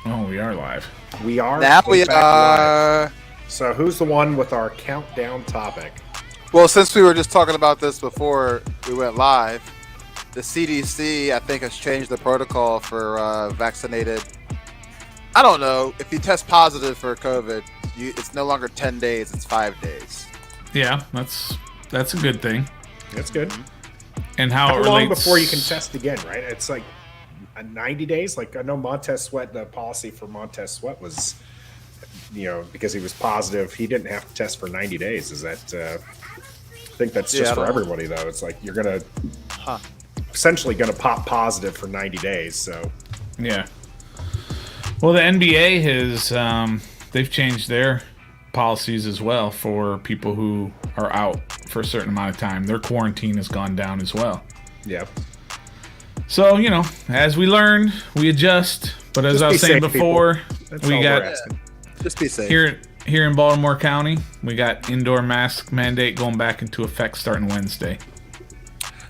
Oh, we are live. We are. Now we back are. live. So who's the one with our countdown topic? Well, since we were just talking about this before we went live, the CDC, I think, has changed the protocol for vaccinated. I don't know. If you test positive for COVID, it's no longer 10 days, it's 5 days. Yeah, that's a good thing. That's good. And how How it long relates... before you can test again, right? It's like 90 days. Like I know Montez Sweat, the policy for Montez Sweat was, because he was positive, he didn't have to test for 90 days. Is that? I think that's just for everybody though. It's like you're gonna essentially gonna pop positive for 90 days. So yeah. Well, the NBA has they've changed their policies as well for people who are out for a certain amount of time. Their quarantine has gone down as well. yeah. So, as we learn, we adjust. But as Just I was be saying safe, before, That's we all got we're asking. Just be safe. here in Baltimore County, we got indoor mask mandate going back into effect starting Wednesday.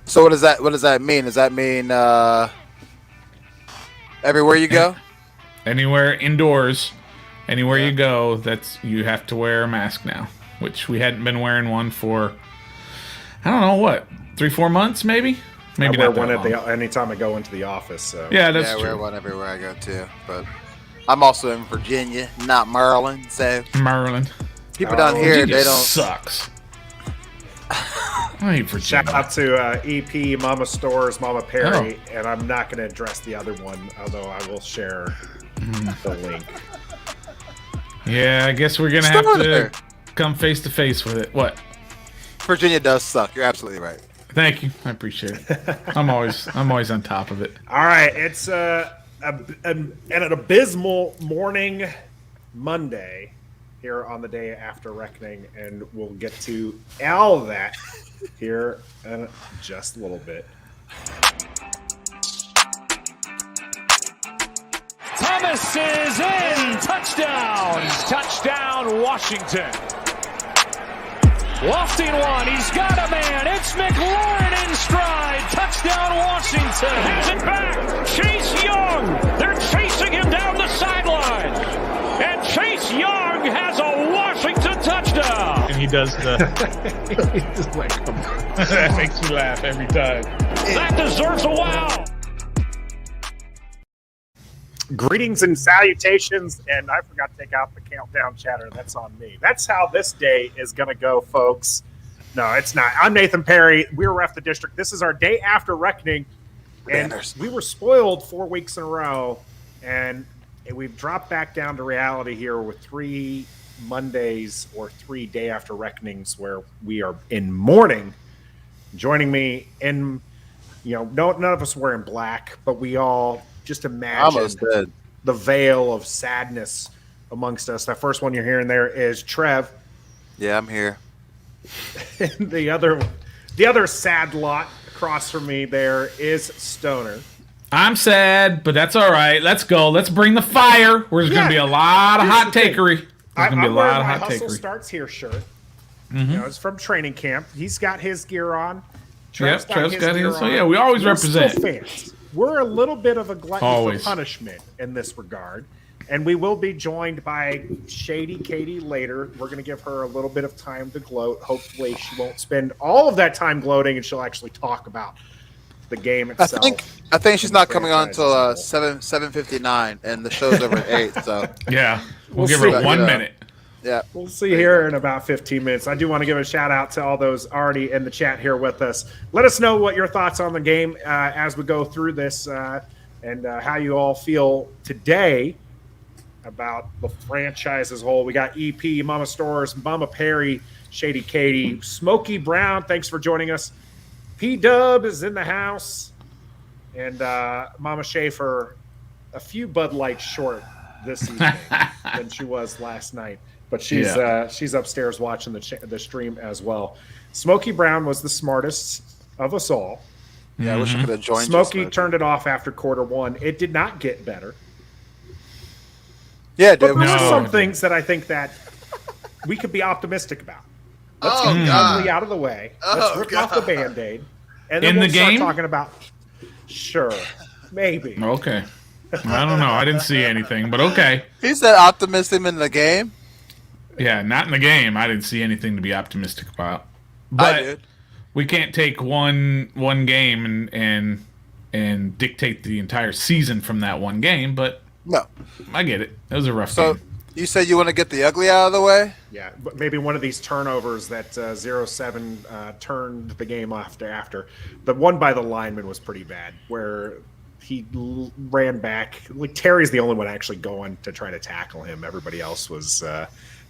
So what does that mean? Does that mean everywhere you go? Anywhere indoors, anywhere you go, you have to wear a mask now, which we hadn't been wearing one for, I don't know, what, 3-4 months maybe? Maybe I wear not one that long. anytime I go into the office. So. Yeah, that's I true. wear one everywhere I go too. But I'm also in Virginia, not Maryland. So Maryland. people down here, Virginia they don't. sucks. I hate Virginia. Shout out to EP, Mama Stores, Mama Perry, and I'm not going to address the other one, although I will share the link. Yeah, I guess we're gonna Still have there. to come face to face with it. What? Virginia does suck. You're absolutely right. Thank you. I appreciate it. I'm always on top of it. All right, it's an abysmal morning Monday here on the day after reckoning, and we'll get to all of that here in just a little bit. Thomas is in. Touchdown, Washington. Lofting one. He's got a man. It's McLaurin in stride. Touchdown, Washington. Has it back. Chase Young. They're chasing him down the sideline. And Chase Young has a Washington touchdown. And he does He's just like, come on. that makes me laugh every time. That deserves a wow. Greetings and salutations, and I forgot to take out the countdown chatter. That's on me. That's how this day is going to go, folks. No, it's not. I'm Nathan Perry. We're Ref the District. This is our day after reckoning, and we were spoiled 4 weeks in a row, and we've dropped back down to reality here with 3 Mondays or 3 day after reckonings where we are in mourning. Joining me in, none of us were in black, but we all just imagine the veil of sadness amongst us. That first one you're hearing there is Trev. Yeah, I'm here. And the other sad lot across from me there is Stoner. I'm sad, but that's all right. Let's go. Let's bring the fire. There's going to be a lot of hot takery. There's going to be a lot of hot Hustle takery. Starts Here shirt. It's from training camp. He's got his gear on. Trev's got his. gear So on. yeah, we always We're represent. still fans. We're a little bit of a glutton Always. for punishment in this regard. And we will be joined by Shady Katie later. We're going to give her a little bit of time to gloat. Hopefully she won't spend all of that time gloating, and she'll actually talk about the game itself. I think she's not coming on until franchise 7:59, and the show's over at 8. So Yeah, we'll give see. her 1 minute. yeah, We'll see here in about 15 minutes. I do want to give a shout out to all those already in the chat here with us. Let us know what your thoughts on the game as we go through this and how you all feel today about the franchise as a whole. We got EP, Mama Stores, Mama Perry, Shady Katie, Smokey Brown. Thanks for joining us. P-Dub is in the house. And Mama Schaefer, a few Bud Lights short this evening than she was last night. But she's upstairs watching the stream as well. Smokey Brown was the smartest of us all. yeah. I wish I could have joined. Smokey turned it off after quarter one. It did not get better. Yeah, But dude. there are No. some things that I think that we could be optimistic about. Let's get the ugly out of the way. Let's rip off the Band-Aid. And then In we'll the start game? talking about, sure, maybe. Okay. I don't know. I didn't see anything, but okay. He said optimism in the game. Yeah, not in the game. I didn't see anything to be optimistic about. I But did. we can't take one game and dictate the entire season from that one game. But No. I get it. It was a rough So game. you said you want to get the ugly out of the way? Yeah, but maybe one of these turnovers that 0-7 turned the game after. The one by the lineman was pretty bad, where he ran back. Like Terry's the only one actually going to try to tackle him. Everybody else was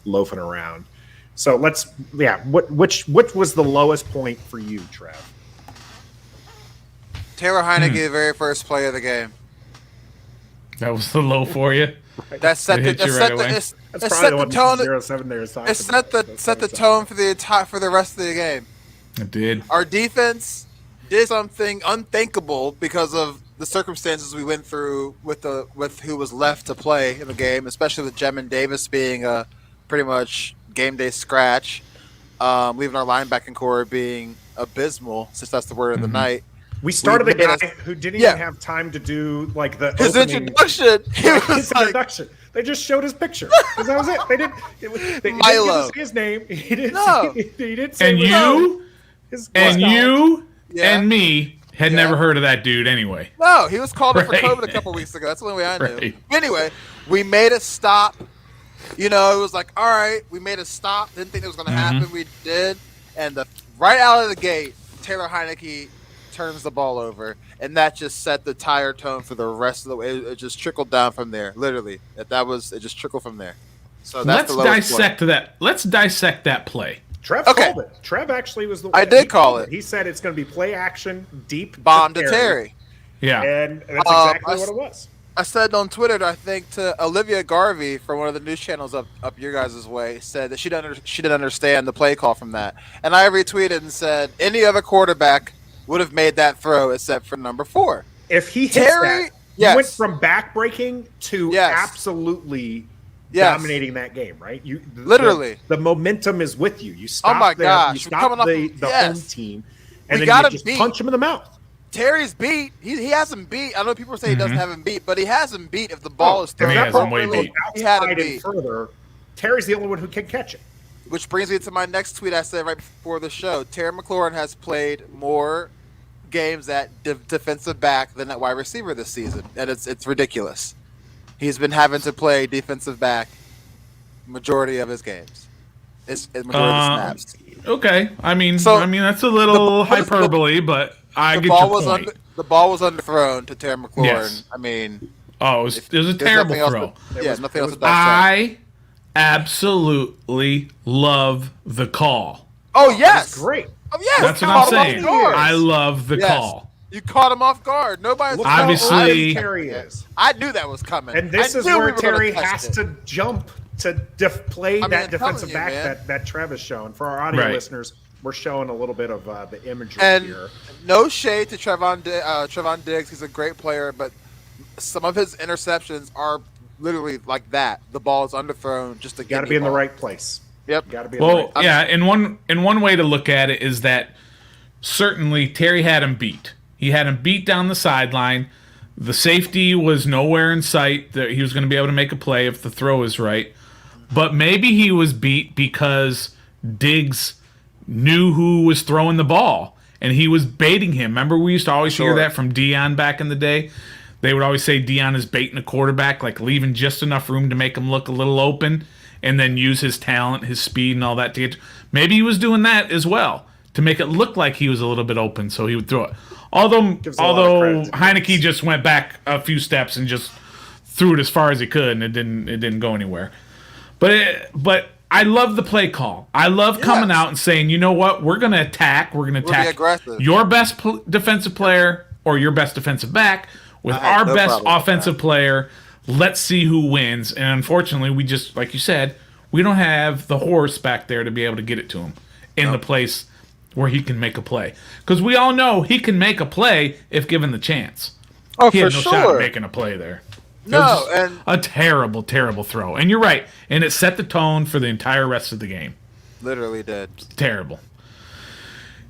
loafing around. So which was the lowest point for you, Trev? Taylor Heinicke, the very first play of the game. That was the low for you. That set It the hit you that right set away? the That's it probably set the the one tone. 0-7 there is talking It set the about. set the tone for the rest of the game. It did. Our defense did something unthinkable because of the circumstances we went through with who was left to play in the game, especially with Jemin Davis being a pretty much game day scratch, leaving our linebacking core being abysmal, since that's the word of the night. We started We a made guy a- who didn't Yeah. even have time to do like the His opening, introduction, he was his like, introduction. They just showed his picture. 'Cause that was it. They didn't. They didn't give Milo. us his name. He didn't. No. Say, he didn't say. And what you his and knowledge. you Yeah. and me had Yeah. never heard of that dude anyway. No, he was called up for Right. COVID a couple weeks ago. That's the only way I knew. Right. Anyway, we made a stop. You know, it was like, all right, we made a stop. Didn't think it was going to happen. We did. And right out of the gate, Taylor Heinicke turns the ball over. And that just set the entire tone for the rest of the way. It just trickled down from there, literally. It just trickled from there. So that's Let's the lowest dissect that. Let's dissect that play. Trev Okay. called it. Trev actually was the. I did he call called it. He said it's going to be play action, deep Bomb to Terry. Yeah. and that's exactly I what it was. I said on Twitter, I think, to Olivia Garvey from one of the news channels up your guys' way, said that she didn't understand the play call from that. And I retweeted and said, any other quarterback would have made that throw except for number 4. If he hits Terry- that, yes. you went from backbreaking to Yes. absolutely Yes. dominating that game, right? You Literally. the momentum is with you. You stop my the, gosh, you we're stop coming off- the yes. home team, We and then got you him just beat. punch him in the mouth. Terry's beat. He has him beat. I know people say he doesn't have him beat, but he has him beat if the ball is And thrown he has him way appropriately. beat. He had him Outside and beat. further, Terry's the only one who can catch it. Which brings me to my next tweet I said right before the show. Terry McLaurin has played more games at defensive back than at wide receiver this season, and it's ridiculous. He's been having to play defensive back majority of his games. It's majority of his snaps. Okay. I mean, So, that's a little the- hyperbole, but I The get ball your was point. the ball was underthrown to Terry McLaurin. Yes. I mean, Oh, it was a there's terrible nothing else throw. nothing else to dissect. I absolutely love the call. Oh yes, Great. Oh yes, That's what caught I'm him off saying. guard. I love the Yes. call. You caught him off guard. Nobody's Look Obviously- how open Terry is. I knew that was coming. And this I is knew we where were gonna Terry test has it. to jump to play I'm that telling defensive you, back man. that Trev is showing. For our audio Right. listeners, we're showing a little bit of the imagery And here. no shade to Trevon Diggs. He's a great player, but some of his interceptions are literally like that. The ball is underthrown just to Got to get be in the right place. Yep. Got to be in the Well, right place. yeah, and one way to look at it is that certainly Terry had him beat. He had him beat down the sideline. The safety was nowhere in sight that he was going to be able to make a play if the throw is right. But maybe he was beat because Diggs knew who was throwing the ball and he was baiting him. Remember, we used to always hear Sure. that from Dion back in the day. They would always say Dion is baiting a quarterback, like leaving just enough room to make him look a little open, and then use his talent, his speed, and all that to get. Maybe he was doing that as well to make it look like he was a little bit open, so he would throw it. Although Gives a lot of credit to Heinicke just went back a few steps and just threw it as far as he could, and it didn't go anywhere. But I love the play call. I love coming out and saying, you know what, we're going to attack. We're going to be attack aggressive. your best defensive player or your best defensive back with I have our no best problem with offensive player. Let's see who wins. And unfortunately, we just, like you said, we don't have the horse back there to be able to get it to him in the place where he can make a play. Because we all know he can make a play if given the chance. Oh, He for had no shot at sure. making a play there. It No, was just and a terrible, terrible throw. And you're right. And it set the tone for the entire rest of the game. literally did. Terrible.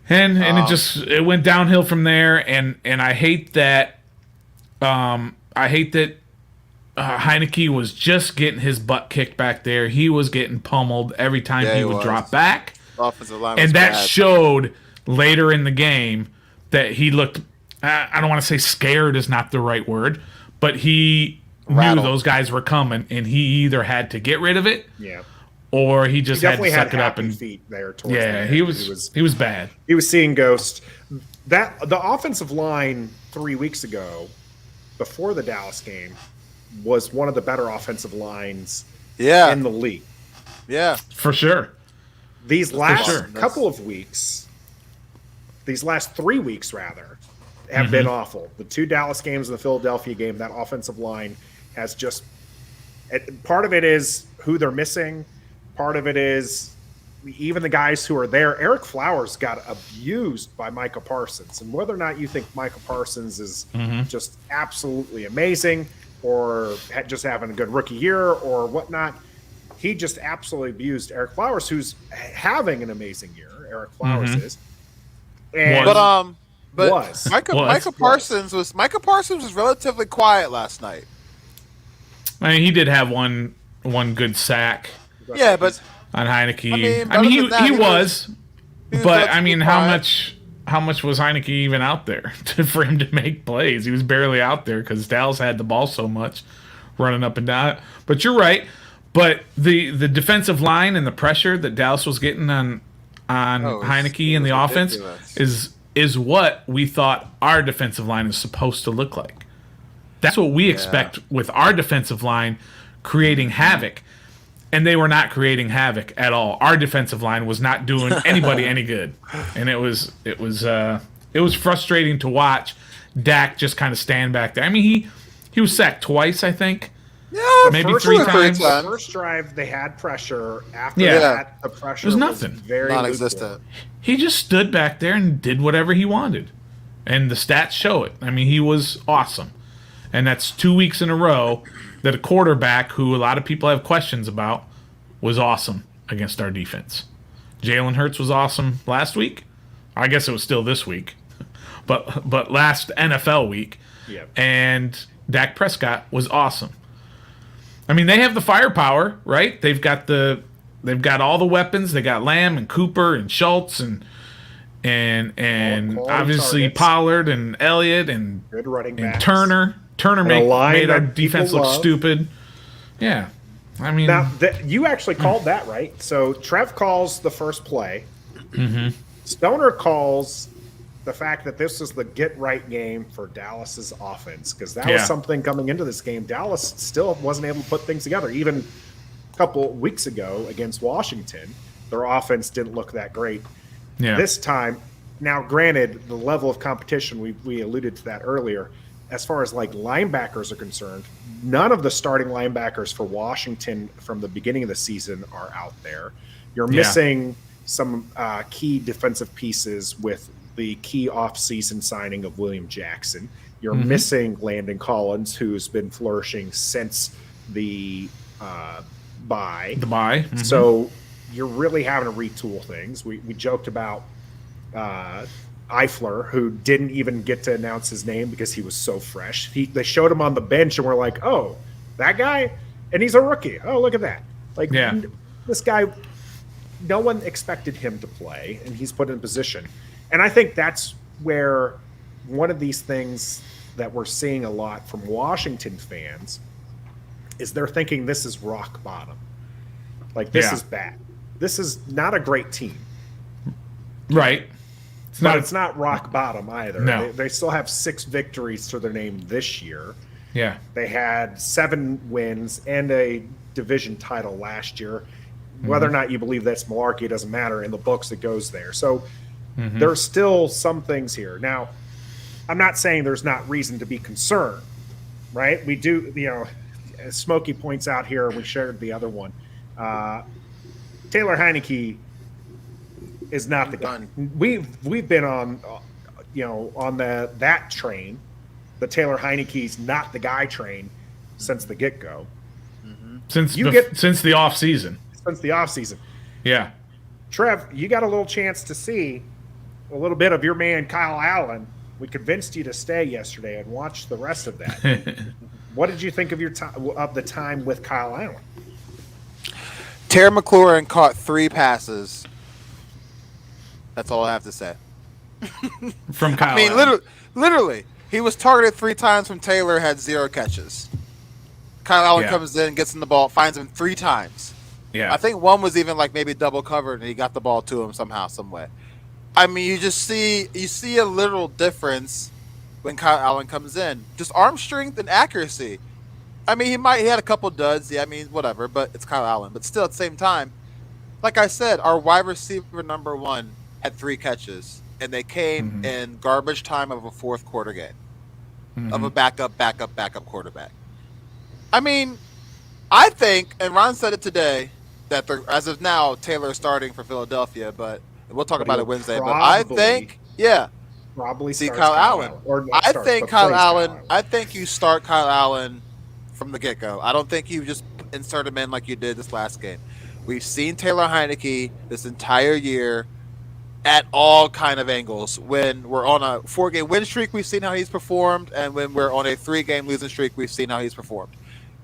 And it went downhill from there. And I hate that. I hate that Heinicke was just getting his butt kicked back there. He was getting pummeled every time he would drop back. Offensive line was and that bad. showed later in the game that he looked, I don't want to say scared is not the right word, but he Rattled. knew those guys were coming, and he either had to get rid of it or he just had to definitely suck had it up. happy And feet there towards the yeah, end. he was bad. He was seeing ghosts. The offensive line 3 weeks ago, before the Dallas game, was one of the better offensive lines in the league. Yeah. For sure. These last couple of weeks, these last 3 weeks rather, have been awful. The 2 Dallas games and the Philadelphia game, that offensive line has just part of it is who they're missing. Part of it is even the guys who are there. Eric Flowers got abused by Micah Parsons. And whether or not you think Micah Parsons is just absolutely amazing or just having a good rookie year or whatnot, he just absolutely abused Eric Flowers, who's having an amazing year. Eric Flowers is. And Micah Parsons was relatively quiet last night. I mean, he did have one good sack. Yeah, but on Heinicke. I mean, he was. But I mean, how quiet. much was Heinicke even out there for him to make plays? He was barely out there because Dallas had the ball so much, running up and down. But you're right. But the defensive line and the pressure that Dallas was getting on Heinicke and the offense is what we thought our defensive line is supposed to look like. That's what we expect with our defensive line creating havoc. And they were not creating havoc at all. Our defensive line was not doing anybody any good. And it was frustrating to watch Dak just kind of stand back there. I mean, he was sacked twice, I think. Yeah, maybe 3 times. The first drive, they had pressure. After that, the pressure was nothing. Very non-existent. He just stood back there and did whatever he wanted. And the stats show it. I mean, he was awesome. And that's 2 weeks in a row that a quarterback who a lot of people have questions about was awesome against our defense. Jalen Hurts was awesome last week. I guess it was still this week. But last NFL week. Yep. And Dak Prescott was awesome. I mean, they have the firepower, right? They've got all the weapons. They got Lamb and Cooper and Schultz and obviously targets. Pollard and Elliott and Good running and backs. Turner. Turner made our defense look stupid. Yeah. I mean, now you actually called that, right? So Trev calls the first play. Mm-hmm. Stoner calls the fact that this is the get-right game for Dallas's offense, because that was something coming into this game. Dallas still wasn't able to put things together. Even a couple weeks ago against Washington, their offense didn't look that great. Yeah. This time, now granted, the level of competition, we alluded to that earlier, as far as like linebackers are concerned, none of the starting linebackers for Washington from the beginning of the season are out there. You're missing some key defensive pieces with the key offseason signing of William Jackson. You're missing Landon Collins, who's been flourishing since the bye. The bye. Mm-hmm. So you're really having to retool things. We joked about Eifler, who didn't even get to announce his name because he was so fresh. They showed him on the bench, and we're like, oh, that guy? And he's a rookie. Oh, look at that. Like, this guy, no one expected him to play, and he's put in position. And I think that's where one of these things that we're seeing a lot from Washington fans is they're thinking this is rock bottom. Like, this is bad. This is not a great team. Right. It's not rock bottom either. No. They still have 6 victories to their name this year. Yeah. They had 7 wins and a division title last year. Whether or not you believe that's malarkey, it doesn't matter. In the books, it goes there. So there's still some things here. Now, I'm not saying there's not reason to be concerned, right? We do, as Smokey points out here, we shared the other one. Taylor Heinicke is not the guy. We've been on, on that train, the Taylor Heinicke's not the guy train since the get-go. Since the off season. Since the off season. Yeah. Trev, you got a little chance to see a little bit of your man Kyle Allen. We convinced you to stay yesterday and watch the rest of that. What did you think of the time with Kyle Allen? Terry McLaurin caught 3 passes. That's all I have to say. From Kyle. I mean, Allen. literally, he was targeted 3 times from Taylor, had 0 catches. Kyle Allen comes in, gets in the ball, finds him 3 times. Yeah. I think one was even like maybe double covered, and he got the ball to him somehow, some way. I mean, you see a literal difference when Kyle Allen comes in. Just arm strength and accuracy. I mean, he had a couple duds. Yeah, I mean, whatever, but it's Kyle Allen. But still, at the same time, like I said, our wide receiver number 1 had 3 catches, and they came in garbage time of a fourth quarter game of a backup quarterback. I mean, I think, and Ron said it today, that as of now, Taylor is starting for Philadelphia, but we'll talk about it Wednesday. But I think, probably see starts Kyle Allen. Kyle Allen. I think you start Kyle Allen from the get-go. I don't think you just insert him in like you did this last game. We've seen Taylor Heinicke this entire year at all kind of angles. When we're on a 4-game win streak, we've seen how he's performed, and when we're on a 3-game losing streak, we've seen how he's performed.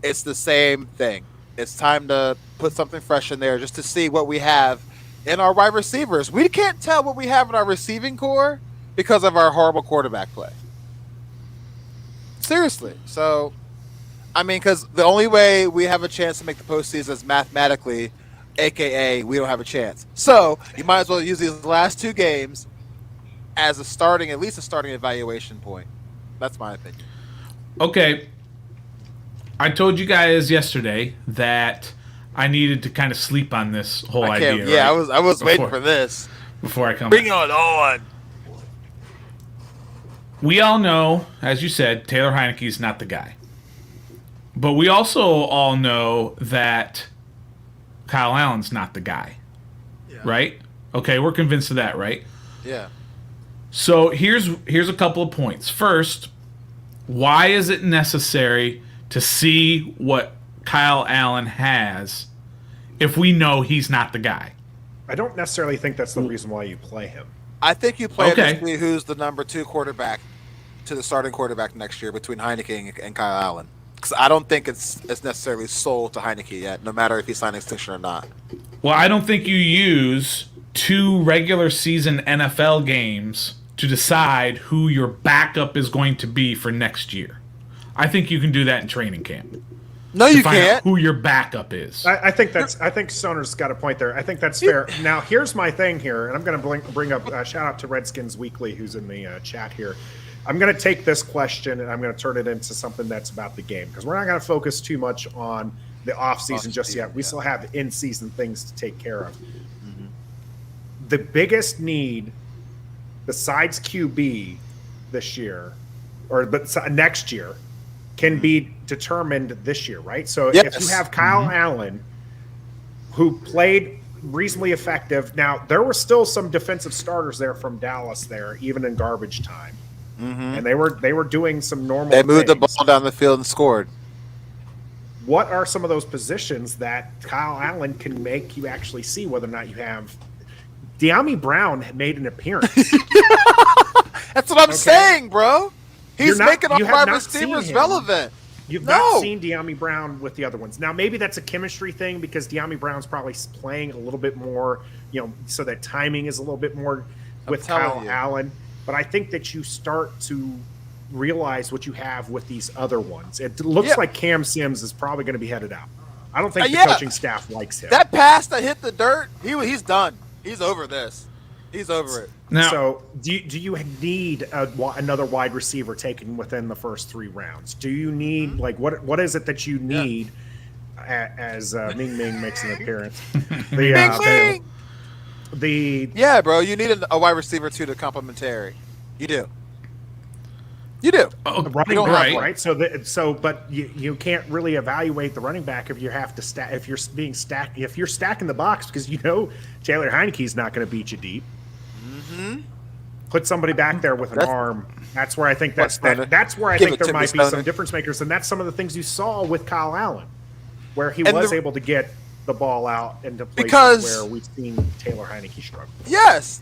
It's the same thing. It's time to put something fresh in there just to see what we have in our wide receivers. We can't tell what we have in our receiving core because of our horrible quarterback play. Seriously. So, I mean, because the only way we have a chance to make the postseason is mathematically, a.k.a. we don't have a chance. So, you might as well use these last 2 games as at least a starting evaluation point. That's my opinion. Okay. I told you guys yesterday that I needed to kind of sleep on this whole idea. Yeah, right? I was waiting for this. Before I come Bring back. it on. We all know, as you said, Taylor Heinicke is not the guy. But we also all know that Kyle Allen's not the guy. Yeah. Right? Okay, we're convinced of that, right? Yeah. So here's a couple of points. First, why is it necessary to see what Kyle Allen has if we know he's not the guy? I don't necessarily think that's the reason why you play him. I think you play him to see who's the number 2 quarterback to the starting quarterback next year between Heinicke and Kyle Allen. Because I don't think it's necessarily sold to Heinicke yet, no matter if he signed an extension or not. Well, I don't think you use 2 regular season NFL games to decide who your backup is going to be for next year. I think you can do that in training camp. No, you find can't. Out who your backup is. I think Stoner's got a point there. I think that's fair. Now, here's my thing here, and I'm going to bring up shout out to Redskins Weekly, who's in the chat here. I'm going to take this question and I'm going to turn it into something that's about the game, because we're not going to focus too much on the offseason just yet. We still have in-season things to take care of. Mm-hmm. The biggest need besides QB this year, but next year, can be determined this year, right? So if you have Kyle Allen, who played reasonably effective. Now, there were still some defensive starters there from Dallas there, even in garbage time. And they were doing some normal They moved things. the ball down the field and scored. What are some of those positions that Kyle Allen can make you actually see whether or not you have? De'Ami Brown made an appearance. That's what I'm saying, bro. He's making our wide not seen receivers him. relevant. You've not seen De'Ami Brown with the other ones. Now, maybe that's a chemistry thing because De'Ami Brown's probably playing a little bit more, so that timing is a little bit more with Kyle Allen. But I think that you start to realize what you have with these other ones. It looks like Cam Sims is probably going to be headed out. I don't think the coaching staff likes him. That pass that hit the dirt, he's done. He's over this. He's over it. Now, so do you need another wide receiver taken within the first 3 rounds? Do you need what is it that you need as Ming Ming makes an appearance? Ming Ming! Yeah, bro, you need a wide receiver too to complementary. You do. You do. Running back, right? But you can't really evaluate the running back if you have to stack. If you're being stacked, if you're stacking the box, because Taylor Heinicke's not going to beat you deep. Put somebody back there with an arm. That's where I think that's where I think there might be some difference makers, and that's some of the things you saw with Kyle Allen, where he was able to get the ball out into places where we've seen Taylor Heinicke struggle. Yes,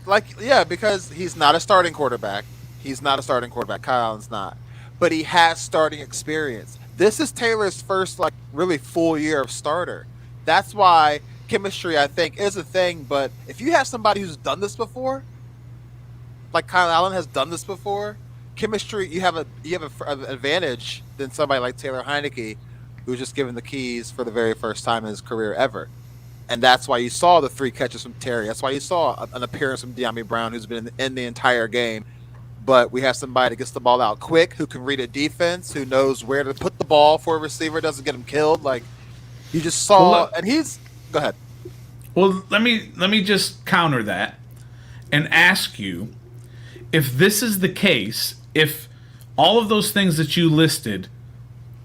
because he's not a starting quarterback. He's not a starting quarterback. Kyle Allen's not, but he has starting experience. This is Taylor's first like really full year of starter. That's why chemistry, I think, is a thing. But if you have somebody who's done this before, like Kyle Allen has done this before, chemistry, you have an advantage than somebody like Taylor Heinicke, who's just given the keys for the very first time in his career ever. And that's why you saw the 3 catches from Terry. That's why you saw an appearance from De'Ami Brown, who's been in the entire game. But we have somebody that gets the ball out quick, who can read a defense, who knows where to put the ball for a receiver, doesn't get him killed. Like, you just saw, and he's – go ahead. Well, let me just counter that and ask you, if this is the case, if all of those things that you listed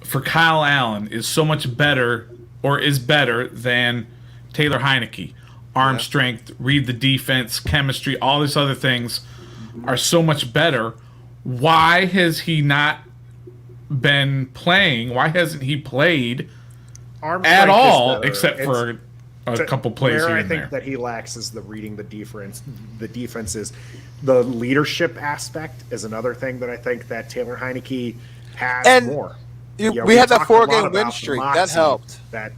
for Kyle Allen is so much better or is better than Taylor Heinicke, arm strength, read the defense, chemistry, all these other things are so much better, why has he not been playing? Why hasn't he played at all, except for a couple plays here and there? I think that he lacks is the reading the defense. The defenses, the leadership aspect is another thing that I think that Taylor Heinicke has more. We had that 4-game win streak that helped. That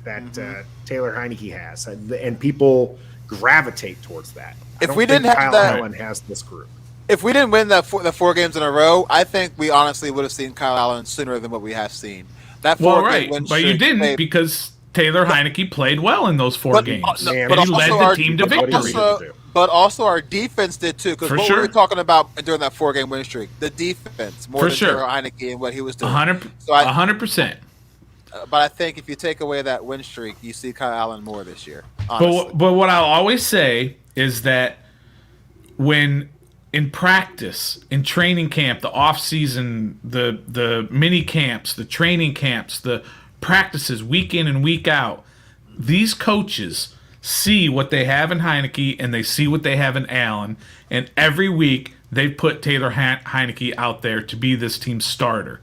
Taylor Heinicke has, and people gravitate towards that. If we didn't have Kyle that, Allen has this group. If we didn't win the 4 games in a row, I think we honestly would have seen Kyle Allen sooner than what we have seen. That 4-game win streak, but you didn't because Taylor Heinicke played well in those 4 games. But he led the team to victory. But also our defense did too, because we were talking about during that 4-game win streak, the defense more than Taylor Heinicke and what he was doing. 100%. But I think if you take away that win streak, you see Kyle Allen more this year. But what I'll always say is that when in practice, in training camp, the off season, the mini camps, the training camps, the practices week in and week out, these coaches see what they have in Heinicke and they see what they have in Allen, and every week they put Taylor Heinicke out there to be this team's starter,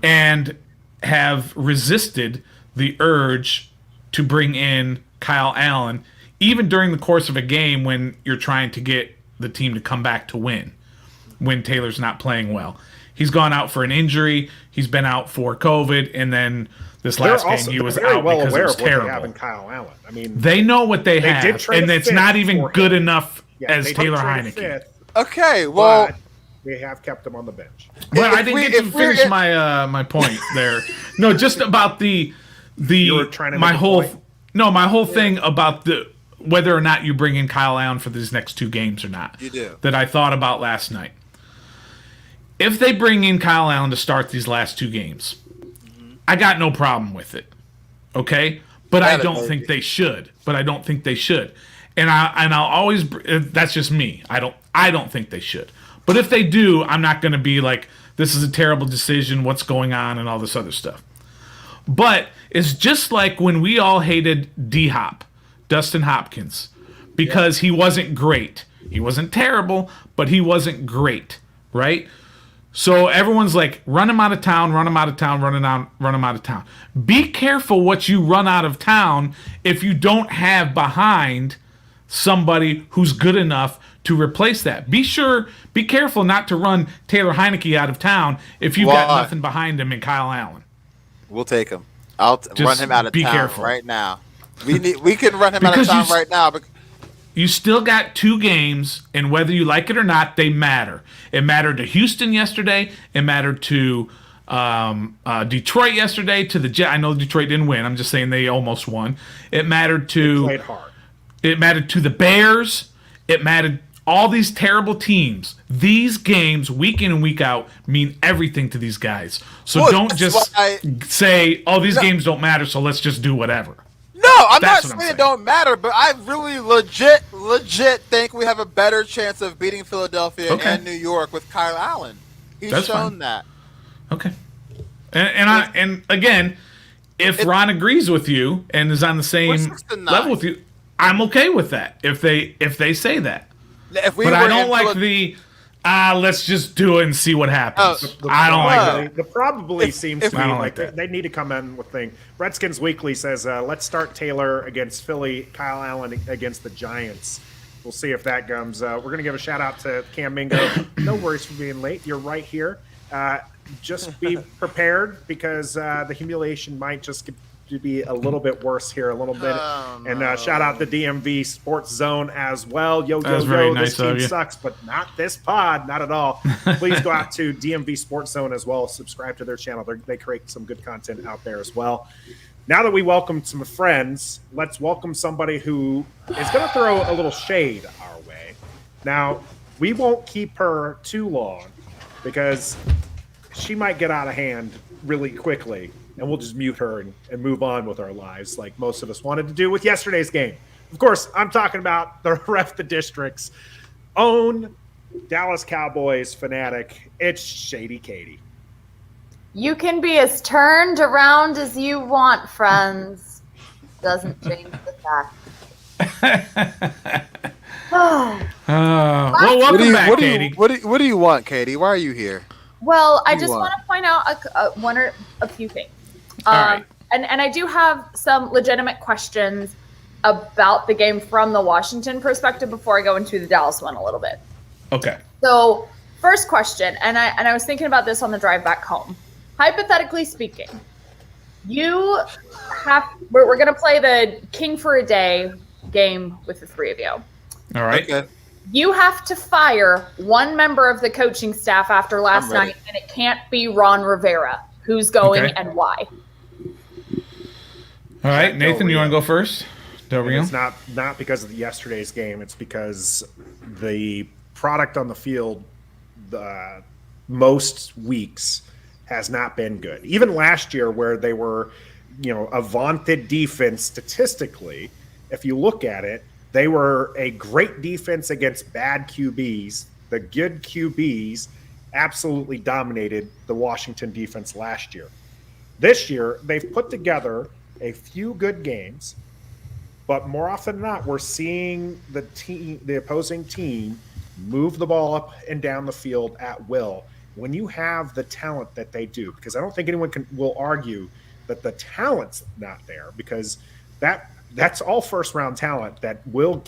and have resisted the urge to bring in Kyle Allen, even during the course of a game when you're trying to get the team to come back to win, when Taylor's not playing well. He's gone out for an injury. He's been out for COVID, and then this last game he was out because it was terrible. They have in Kyle Allen. I mean, they know what they have, and it's not even good enough as Taylor Heinicke. Okay, well, they have kept him on the bench. Well, I didn't get to finish my point there. No, just about my whole thing about whether or not you bring in Kyle Allen for these next 2 games or not. You do. That I thought about last night. If they bring in Kyle Allen to start these last 2 games, I got no problem with it. Okay? But I don't think they should. And I'll always, that's just me. I don't think they should. But if they do, I'm not going to be like, this is a terrible decision, what's going on, and all this other stuff. But it's just like when we all hated D-Hop, Dustin Hopkins, because he wasn't great. He wasn't terrible, but he wasn't great, right? So everyone's like, run him out of town, run him out of town, run him out of town. Be careful what you run out of town if you don't have behind somebody who's good enough to replace that. Be careful not to run Taylor Heinicke out of town if you've got nothing behind him in Kyle Allen. We'll take him. I'll run him out of town right now. We can run him out of town right now. But you still got 2 games, and whether you like it or not, they matter. It mattered to Houston yesterday. It mattered to Detroit yesterday. To the Jets. I know Detroit didn't win. I'm just saying they almost won. It mattered to. They played hard. It mattered to the Bears. It mattered all these terrible teams. These games, week in and week out, mean everything to these guys. So don't just say, "Oh, these games don't matter, so let's just do whatever." No, I'm not saying it don't matter, but I really legit think we have a better chance of beating Philadelphia and New York with Kyle Allen. He's shown that. Okay. And again, if Ron agrees with you and is on the same level with you, I'm okay with that. If they say that. But I don't like let's just do it and see what happens. I don't like it. The probably seems to be like they need to come in with thing. Redskins Weekly says, let's start Taylor against Philly, Kyle Allen against the Giants. We'll see if that comes. We're going to give a shout out to Cam Mingo. No worries for being late. You're right here. just be prepared because the humiliation might just get to be a little bit worse here, a little bit. And shout out the DMV Sports Zone as well. Yo, this team sucks, but not this pod, not at all. Please go out to DMV Sports Zone as well. Subscribe to their channel. They create some good content out there as well. Now that we welcome some friends, let's welcome somebody who is going to throw a little shade our way. Now, we won't keep her too long because she might get out of hand really quickly. And we'll just mute her and move on with our lives like most of us wanted to do with yesterday's game. Of course, I'm talking about the Ref the District's own Dallas Cowboys fanatic. It's Shady Katie. You can be as turned around as you want, friends. Doesn't change the fact. Well, welcome back, Katie. What do you want, Katie? Why are you here? Well, I just want to point out a few things. Right. And I do have some legitimate questions about the game from the Washington perspective before I go into the Dallas one a little bit. Okay. So, first question, and I was thinking about this on the drive back home. Hypothetically speaking, we're going to play the King for a Day game with the three of you. All right. Okay. You have to fire one member of the coaching staff after last night, and it can't be Ron Rivera. Who's going and why? All right, Nathan, you want to go first? It's not because of yesterday's game. It's because the product on the field most weeks has not been good. Even last year where they were, a vaunted defense statistically, if you look at it, they were a great defense against bad QBs. The good QBs absolutely dominated the Washington defense last year. This year, they've put together a few good games, but more often than not, we're seeing the opposing team move the ball up and down the field at will. When you have the talent that they do, because I don't think anyone will argue that the talent's not there, because that's all first-round talent that will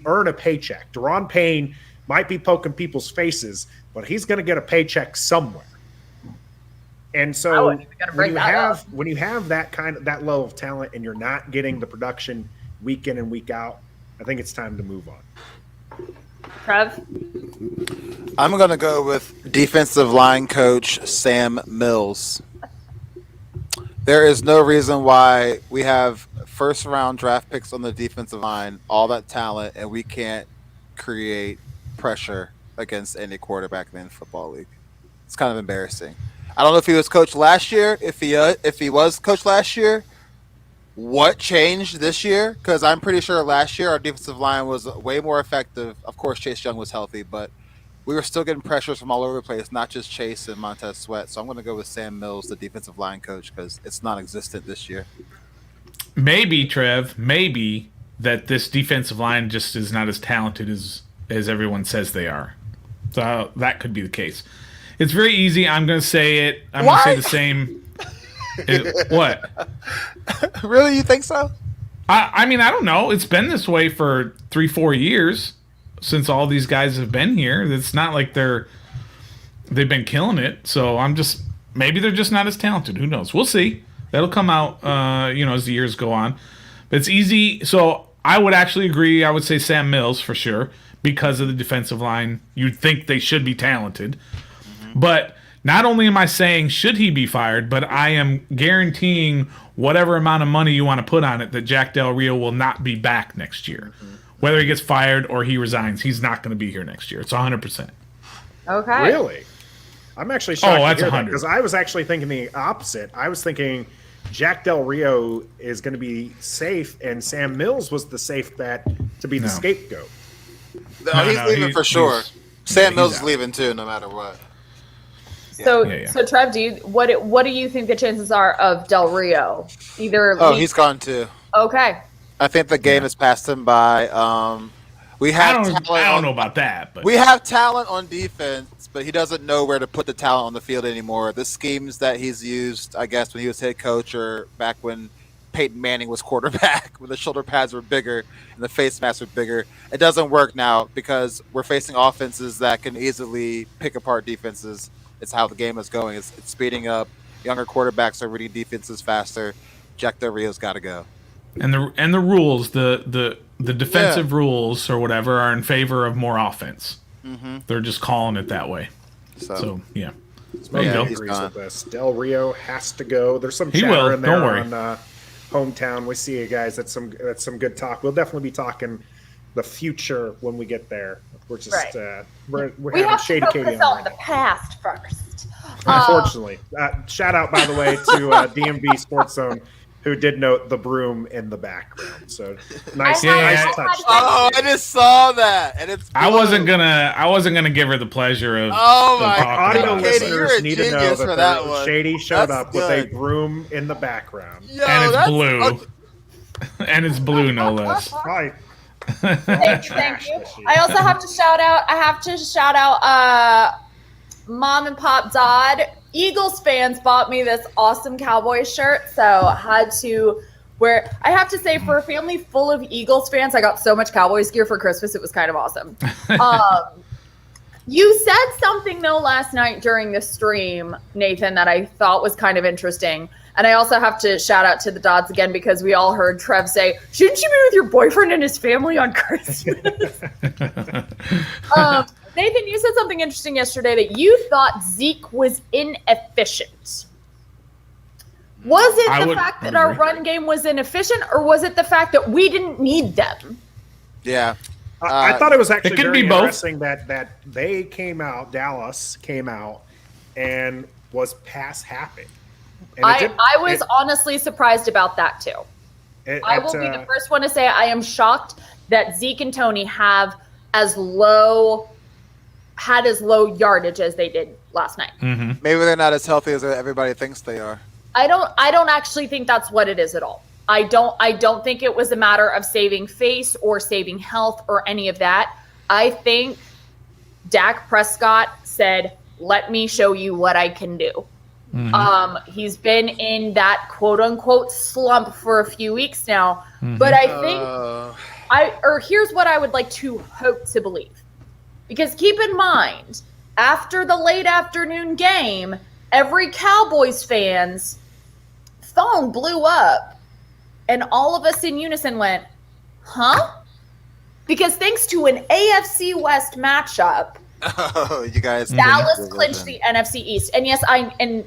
earn a paycheck. Daron Payne might be poking people's faces, but he's going to get a paycheck somewhere. And so when you have that low of talent and you're not getting the production week in and week out, I think it's time to move on. Trev? I'm going to go with defensive line coach Sam Mills. There is no reason why we have first-round draft picks on the defensive line, all that talent, and we can't create pressure against any quarterback in the football league. It's kind of embarrassing. I don't know if he was coached last year. If he was coached last year, what changed this year? Because I'm pretty sure last year our defensive line was way more effective. Of course, Chase Young was healthy, but we were still getting pressures from all over the place, not just Chase and Montez Sweat. So I'm going to go with Sam Mills, the defensive line coach, because it's non-existent this year. Maybe, Trev, that this defensive line just is not as talented as everyone says they are. So that could be the case. It's very easy. I'm going to say it. I'm going to say the same. What? Really? You think so? I mean, I don't know. It's been this way for 3-4 years since all these guys have been here. It's not like they've been killing it. So maybe they're just not as talented. Who knows? We'll see. That'll come out, as the years go on. But it's easy. So I would actually agree. I would say Sam Mills for sure because of the defensive line. You'd think they should be talented. But not only am I saying should he be fired, but I am guaranteeing whatever amount of money you want to put on it that Jack Del Rio will not be back next year. Whether he gets fired or he resigns, he's not going to be here next year. It's 100%. Okay. Really? I'm actually shocked that's to hear 100. because I was actually thinking the opposite. I was thinking Jack Del Rio is going to be safe, and Sam Mills was the safe bet to be the scapegoat. He's leaving for sure. Sam Mills is leaving too, no matter what. So, Trev, what do you think the chances are of Del Rio? He's gone too. Okay. I think the game has passed him by. I don't know about that, but we have talent on defense, but he doesn't know where to put the talent on the field anymore. The schemes that he's used, I guess, when he was head coach or back when Peyton Manning was quarterback, when the shoulder pads were bigger and the face masks were bigger, it doesn't work now because we're facing offenses that can easily pick apart defenses. it's how the game is going. It's speeding up. Younger quarterbacks are reading defenses faster. Jack Del Rio's got to go. And the rules, the defensive rules or whatever are in favor of more offense. Mm-hmm. They're just calling it that way. So yeah. There you go. Agrees with this. Del Rio has to go. There's some He chatter will. in there Don't worry. on hometown. We see you guys. That's some good talk. We'll definitely be talking the future when we get there. We're just we're We having have to Shady Katie focus on the past first. Unfortunately, shout out by the way to DMV Sports Zone, who did note the broom in the background. So nice touch. Oh, I just saw that, and it's. I wasn't gonna give her the pleasure of. Oh my talking Audio about Katie, it. you're listeners a need to know genius for that that one. Shady showed That's up with a good. broom in the background. Yo, And it's that's- blue. okay. And it's blue, no less. Right. Thank you. I also have to shout out Mom and Pop Dodd. Eagles fans bought me this awesome Cowboys shirt, so I had to wear. I have to say, for a family full of Eagles fans, I got so much Cowboys gear for Christmas. It was kind of awesome. You said something though last night during the stream, Nathan, that I thought was kind of interesting. And I also have to shout out to the Dodds again because we all heard Trev say, "Shouldn't you be with your boyfriend and his family on Christmas?" Nathan, you said something interesting yesterday that you thought Zeke was inefficient. Was it the fact that our run game was inefficient, or was it the fact that we didn't need them? Yeah. I thought it was actually it could very be both. interesting that they came out, Dallas came out, and was pass happy. And I was honestly surprised about that too. I will be the first one to say I am shocked that Zeke and Tony had as low yardage as they did last night. Mm-hmm. Maybe they're not as healthy as everybody thinks they are. I don't actually think that's what it is at all. I don't think it was a matter of saving face or saving health or any of that. I think Dak Prescott said, "Let me show you what I can do." Mm-hmm. He's been in that quote unquote slump for a few weeks now, but I think here's what I would like to hope to believe. Because keep in mind, after the late afternoon game, every Cowboys fan's phone blew up and all of us in unison went, "Huh?" Because thanks to an AFC West matchup, Oh, you guys. Dallas clinched the NFC East. And yes, and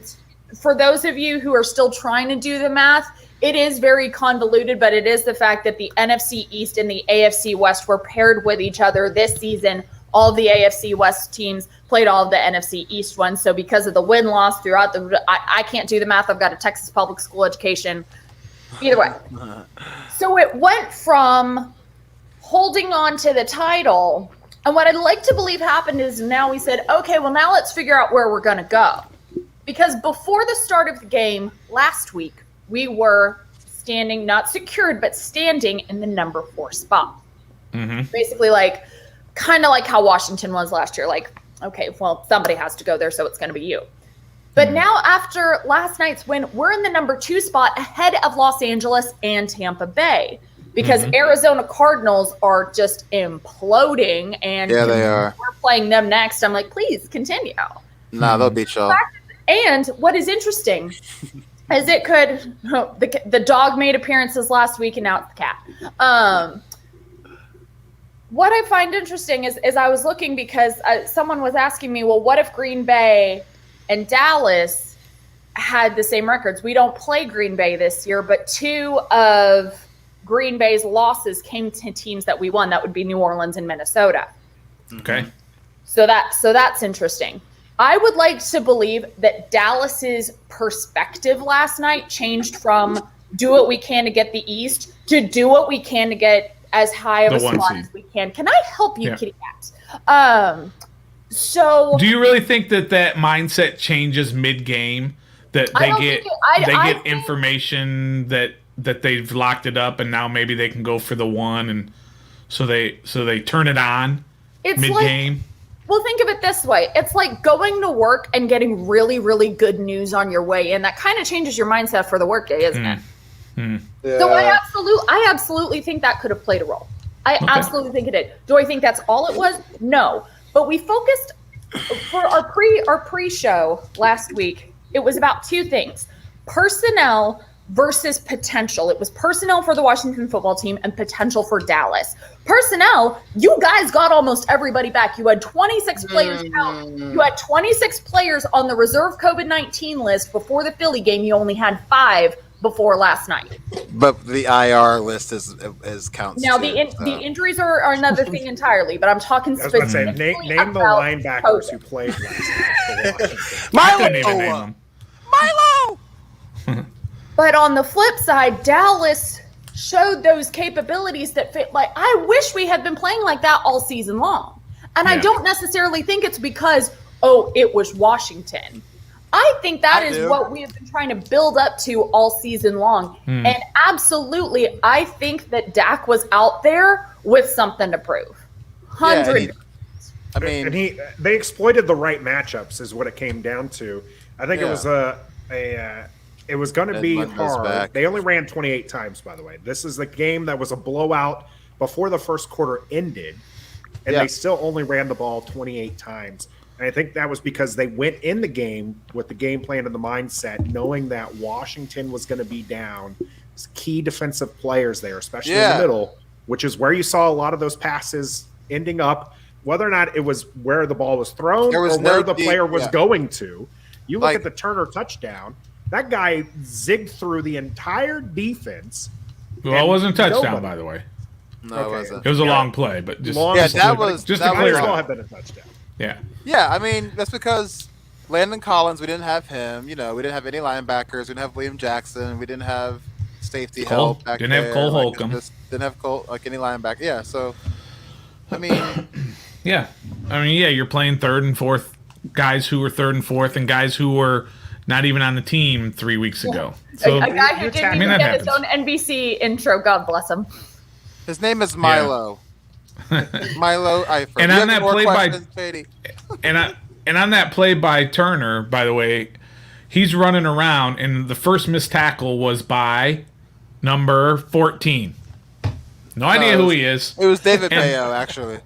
for those of you who are still trying to do the math, it is very convoluted, but it is the fact that the NFC East and the AFC West were paired with each other this season. All of the AFC West teams played all of the NFC East ones. So because of the win-loss throughout I can't do the math. I've got a Texas public school education. Either way. So it went from holding on to the title, and what I'd like to believe happened is now we said, okay, well, now let's figure out where we're going to go. Because before the start of the game last week, we were standing, not secured, but standing in the number 4 spot. Mm-hmm. Basically, kind of like how Washington was last year. Like, okay, well, somebody has to go there, so it's going to be you. But now after last night's win, we're in the number 2 spot ahead of Los Angeles and Tampa Bay. Because Arizona Cardinals are just imploding, and Yeah, they are. we're playing them next. I'm like, please continue. Nah, they'll beat y'all. And what is interesting is the dog made appearances last week, and now it's the cat. What I find interesting is I was looking because someone was asking me, well, what if Green Bay and Dallas had the same records? We don't play Green Bay this year, but 2 of Green Bay's losses came to teams that we won. That would be New Orleans and Minnesota. Okay. So that's interesting. I would like to believe that Dallas's perspective last night changed from do what we can to get the East to do what we can to get as high of a spot as we can. Can I help you, Kitty Cat? So do you really think that mindset changes mid-game? That they get information that they've locked it up, and now maybe they can go for the 1, and so they turn it on mid-game. Well, think of it this way. It's like going to work and getting really, really good news on your way in. That kind of changes your mindset for the workday, isn't it? Yeah. So I absolutely think that could have played a role. I absolutely think it did. Do I think that's all it was? No. But we focused for our pre-show last week, it was about two things: personnel versus potential. It was personnel for the Washington football team and potential for Dallas. Personnel, you guys got almost everybody back. You had 26 players out. You had 26 players on the reserve COVID-19 list before the Philly game. You only had 5 before last night. But the IR list is counts. Now too, the injuries are another thing entirely, but I'm talking I was going to say, specifically name the about linebackers COVID. who played last night for Washington. I couldn't even name them. Milo. But on the flip side, Dallas showed those capabilities that fit. Like, I wish we had been playing like that all season long. And I Yeah. don't necessarily think it's because, it was Washington. I think that is what we have been trying to build up to all season long. And absolutely, I think that Dak was out there with something to prove. 100. I mean, And they exploited the right matchups is what it came down to. I think it was it was going to be Edmund goes hard. back. They only ran 28 times, by the way. This is the game that was a blowout before the first quarter ended, and they still only ran the ball 28 times. And I think that was because they went in the game with the game plan and the mindset, knowing that Washington was going to be down. Key defensive players there, especially in the middle, which is where you saw a lot of those passes ending up, whether or not it was where the ball was thrown or where the player was going to. You look at the Turner touchdown. That guy zigged through the entire defense. Well, it wasn't a touchdown, by the way. No, it wasn't. It was a long play, but just that was just that to clear might it as well up. have been a touchdown. Yeah. Yeah, I mean that's because Landon Collins, we didn't have him. We didn't have any linebackers. We didn't have William Jackson. We didn't have safety help back Didn't there. have Cole Holcomb. Didn't have Cole any linebacker. Yeah, so I mean, Yeah. You're playing third and fourth guys who were third and fourth and guys who were not even on the team 3 weeks ago. So A guy who didn't even that get his happens. own NBC intro, God bless him. his name is Milo. Milo Eifert. And You on have that more play by- questions, Katie? and on that play by Turner, by the way, he's running around, and the first missed tackle was by number 14. No idea who he is. It was David And- Mayo, actually.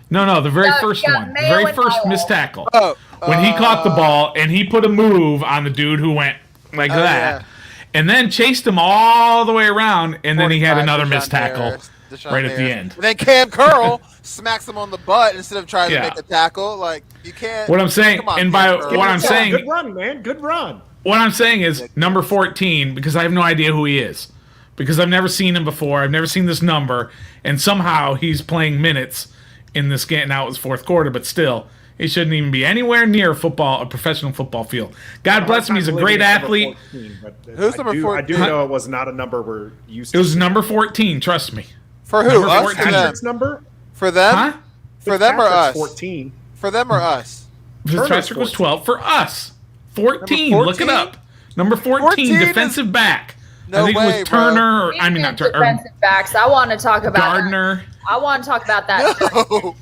No, the very Yeah, first yeah, one. The Mayo very and first Milo. missed tackle. Oh, When he caught the ball, and he put a move on the dude who went like that. yeah. And then chased him all the way around, and then he had 45, another Deshaun missed tackle Harris, Deshaun right at the Harris. end. And then Cam Curl smacks him on the butt instead of trying Yeah. to make a tackle. Like you can't. What I'm saying, Come on, and by Cam Curl. what I'm saying, Good run, man. Good run. what I'm saying is number 14, because I have no idea who he is. Because I've never seen him before. I've never seen this number. And somehow he's playing minutes in this game. Now it was fourth quarter, but still, he shouldn't even be anywhere near a professional football field. God bless him. He's a great athlete. Who's number 14? I do know it was not a number we're used to. It was number 14, trust me. For who? number Us 14. or them? Patrick's number? For them? Huh? For them or us? 14. For them or us? Fitzpatrick was 14. 12 for us. 14, Number look it 14? up. Number 14, 14 is- defensive back. No I think it way, was bro. Turner, or Speaking not of Turner, defensive backs, I want to talk about Gardner. I want to talk about that. No.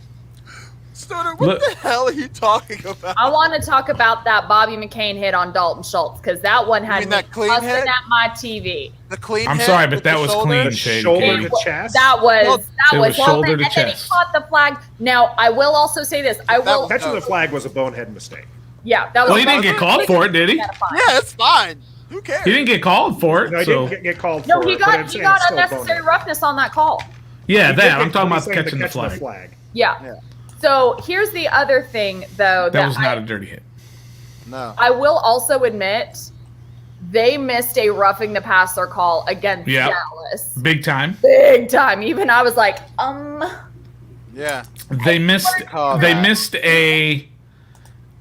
Stoner, what Look- the hell are you talking about? I want to talk about that Bobby McCain hit on Dalton Schultz because that one had mean me that clean fussing hit? at my TV. The clean I'm hit sorry, but with that the was shoulder? clean, The Shady shoulder Katie. to chest. That was Well, it was well, shoulder and to then he chest. caught the flag. Now I will also say this. Catching the flag was a bonehead mistake. Yeah, that was. Well, he didn't get called for it, did he? Yeah, it's fine. Who cares? He didn't get called for No, it. he So didn't get called No, for he it. but I'm got saying it's still a unnecessary bonehead. roughness on that call. yeah, He did that. get- I'm talking he's about saying catching the flag. Yeah. Yeah. So here's the other thing, though. That was not a dirty hit. No. I will also admit they missed a roughing the passer call against Yep. Dallas. Big time. Big time. Even I was like, Yeah. They missed. Oh, They God. missed a.